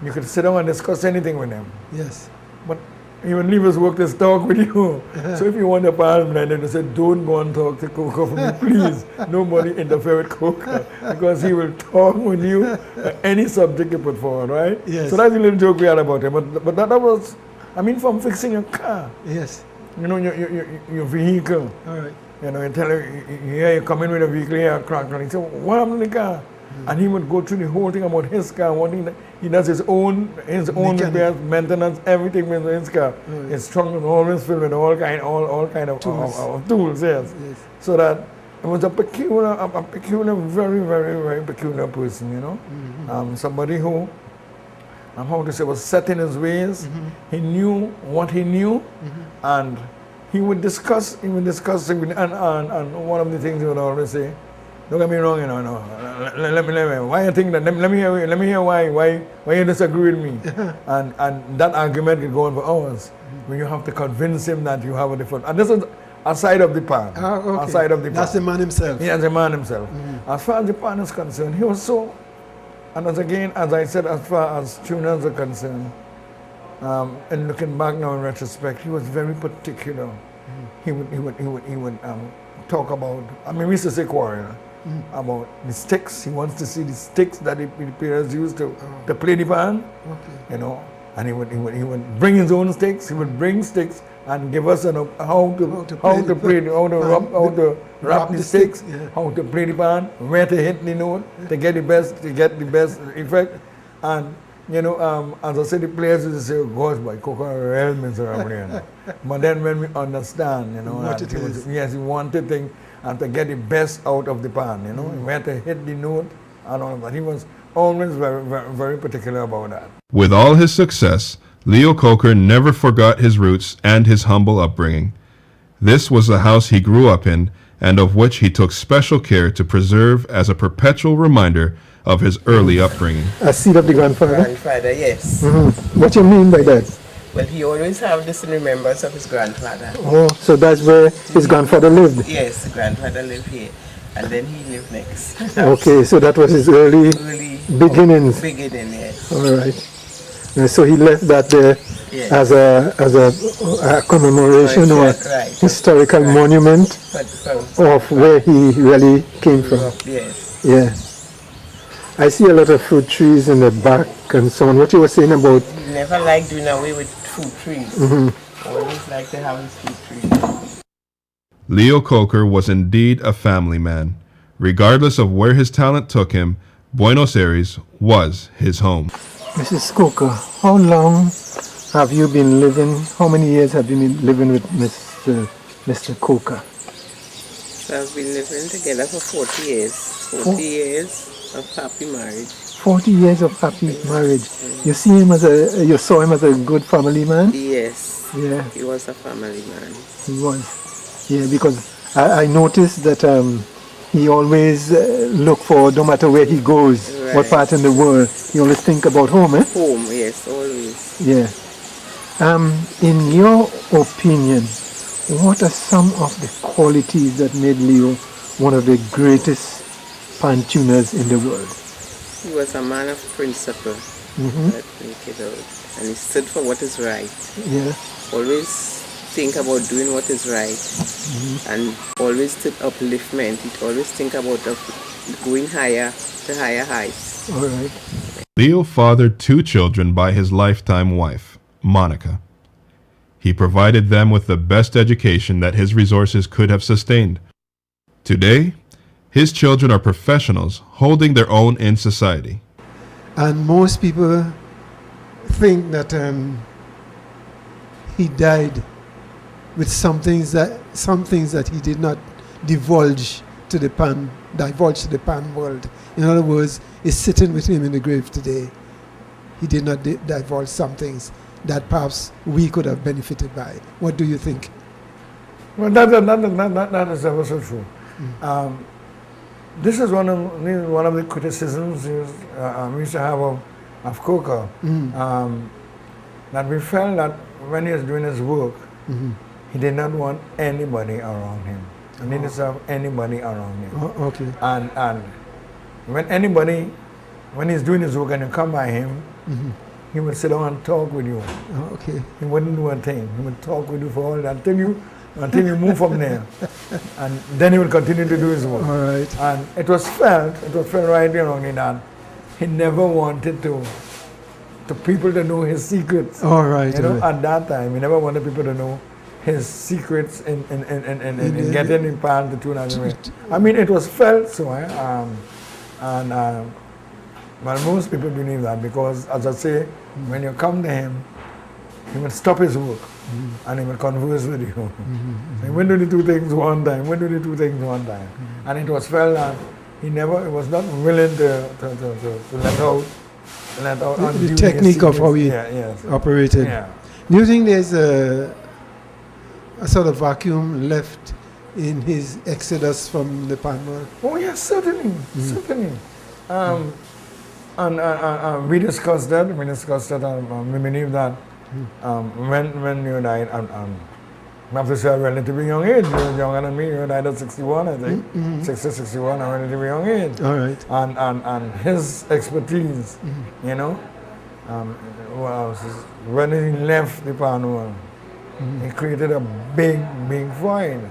you could sit down and discuss anything with him. Yes. But he would leave his work to talk with you. So if you want a palm blender, they said, don't go and talk to Coco for me, please. Nobody interfere with Coco, because he will talk with you any subject you put forward, right? Yes. So that's a little joke we had about him. But that was, I mean, from fixing your car. Yes. You know, your vehicle. All right. You know, you tell him, yeah, you come in with a vehicle, here, crack, and he said, what happened to the car? And he would go through the whole thing about his car. One thing that he does his own repairs, maintenance, everything with his car. His trunk was always filled with all kind of tools. Yes. So that it was a peculiar, very, very, very peculiar person. You know, somebody who, how to say, was set in his ways. He knew what he knew, and he would discuss it. And one of the things he would always say, don't get me wrong, you know. Let me. Why you think that? Let me hear why you disagree with me. and that argument could go on for hours. When you have to convince him that you have a different. And this is aside of the pan. Okay. Aside of the pan. That's the man himself. Yeah, the man himself. As far as the pan is concerned, he was so. And as I said, as far as tuners are concerned, and looking back now in retrospect, he was very particular. He would talk about. I mean, we used to say quarrel. About the sticks. He wants to see the sticks that the players used to play the pan. Okay. You know, and he would bring his own sticks. He would bring sticks and give us how to wrap the sticks, how to play the pan, where to hit the note to get the best effect. And you know, as I said, the players used to say, "Gosh, boy, Coco real miserable." But then when we understand, you know, what it is. Yes, he wanted things. And to get the best out of the pan, you know, where to hit the note and all of that. He was always very, very, very particular about that. With all his success, Leo Coker never forgot his roots and his humble upbringing. This was the house he grew up in, and of which he took special care to preserve as a perpetual reminder of his early upbringing. A seed of the grandfather? Grandfather, yes. What do you mean by that? Well, he always have this in remembrance of his grandfather. Oh, so that's where his grandfather lived? Yes, the grandfather lived here. And then he lived next. Okay, so that was his early beginnings? Beginning, yes. All right. So he left that there Yes. as a commemoration or Right. historical monument of where he really came from. Yes. Yeah. I see a lot of fruit trees in the back and so on. What you were saying about... Never like doing away with fruit trees. Always like to have his fruit trees. Leo Coker was indeed a family man. Regardless of where his talent took him, Buenos Aires was his home. Mrs. Coker, how long have you been living, how many years have you been living with Mr. Coker? So I've been living together for 40 years. 40 years of happy marriage. 40 years of happy marriage. You saw him as a good family man? Yes. Yeah. He was a family man. He was. Yeah, because I noticed that he always look for, no matter where he goes, what part in the world, he always think about home, eh? Home, yes, always. Yeah. In your opinion, what are some of the qualities that made Leo one of the greatest pan tuners in the world? He was a man of principle. That make it out. And he stood for what is right. Yeah. Always think about doing what is right. And always to upliftment. He always think about going higher to higher heights. All right. Leo fathered 2 children by his lifetime wife, Monica. He provided them with the best education that his resources could have sustained. Today, his children are professionals holding their own in society. And most people think that he died with some things that he did not divulge to the pan world. In other words, is sitting with him in the grave today. He did not divulge some things that perhaps we could have benefited by. What do you think? Well, that is also true. This is one of the criticisms we used to have of Coker, that we felt that when he was doing his work, he did not want anybody around him. He didn't have anybody around him. Oh, okay. And when he's doing his work and you come by him, he would sit down and talk with you. Oh, okay. He wouldn't do a thing. He would talk with you for all that until you move from there. And then he would continue to do his work. All right. And it was felt right around in that he never wanted to people to know his secrets. All right. You know, at that time, he never wanted people to know his secrets in getting him pan to tune as well. I mean, it was felt so, well, most people believe that because, as I say, when you come to him, he will stop his work and he will converse with you. He will do the 2 things one time, And it was felt that he was not willing to let out the technique of how he operated. Yeah. Do you think there's a sort of vacuum left in his exodus from the pan world? Oh yes, certainly. And we discussed that. We believe that when you died, I have to say a relatively young age. You were younger than me. You died at 61, I think. 60, 61, a relatively young age. All right. And his expertise, you know, when he left the pan world, he created a big void,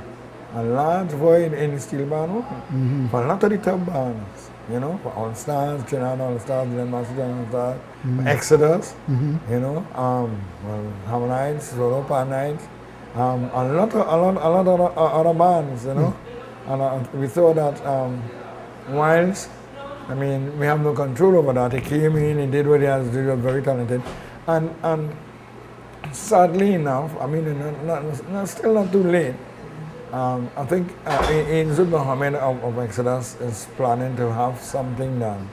a large void in the steel band world. For a lot of the top bands, you know, for All Stars, Trinidad All Stars, Glen Master All Stars, Exodus, you know, Harmonites, Solo Pan Nights, a lot of other bands, you know. And we thought that whilst, I mean, we have no control over that. He came in, he did what he has to do, he was very talented. And sadly enough, I mean, still not too late. I think Inzul Mohammed of Exodus is planning to have something done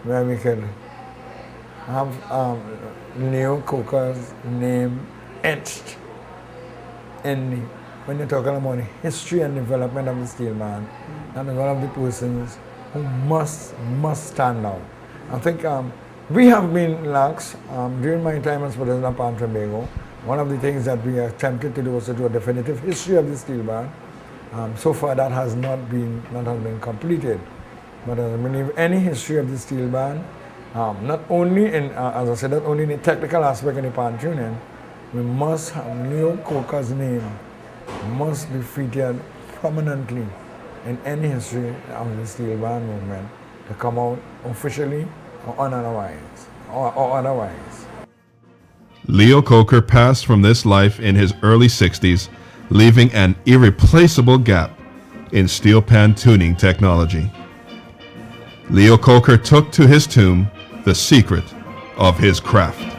where we can have Leo Coker's name etched in when you're talking about the history and development of the steel band. And one of the persons who must stand out. I think we have been lax during my time as president of Pan Trinbago. One of the things that we attempted to do was to do a definitive history of the steel band. So far that has not been completed. But I believe any history of the steel band Not only in, as I said, not only in the technical aspect in the pan tuning, we must have Leo Coker's name must be featured prominently in any history of the steel band movement to come out officially or otherwise. Leo Coker passed from this life in his early 60s, leaving an irreplaceable gap in steel pan tuning technology. Leo Coker took to his tomb the secret of his craft.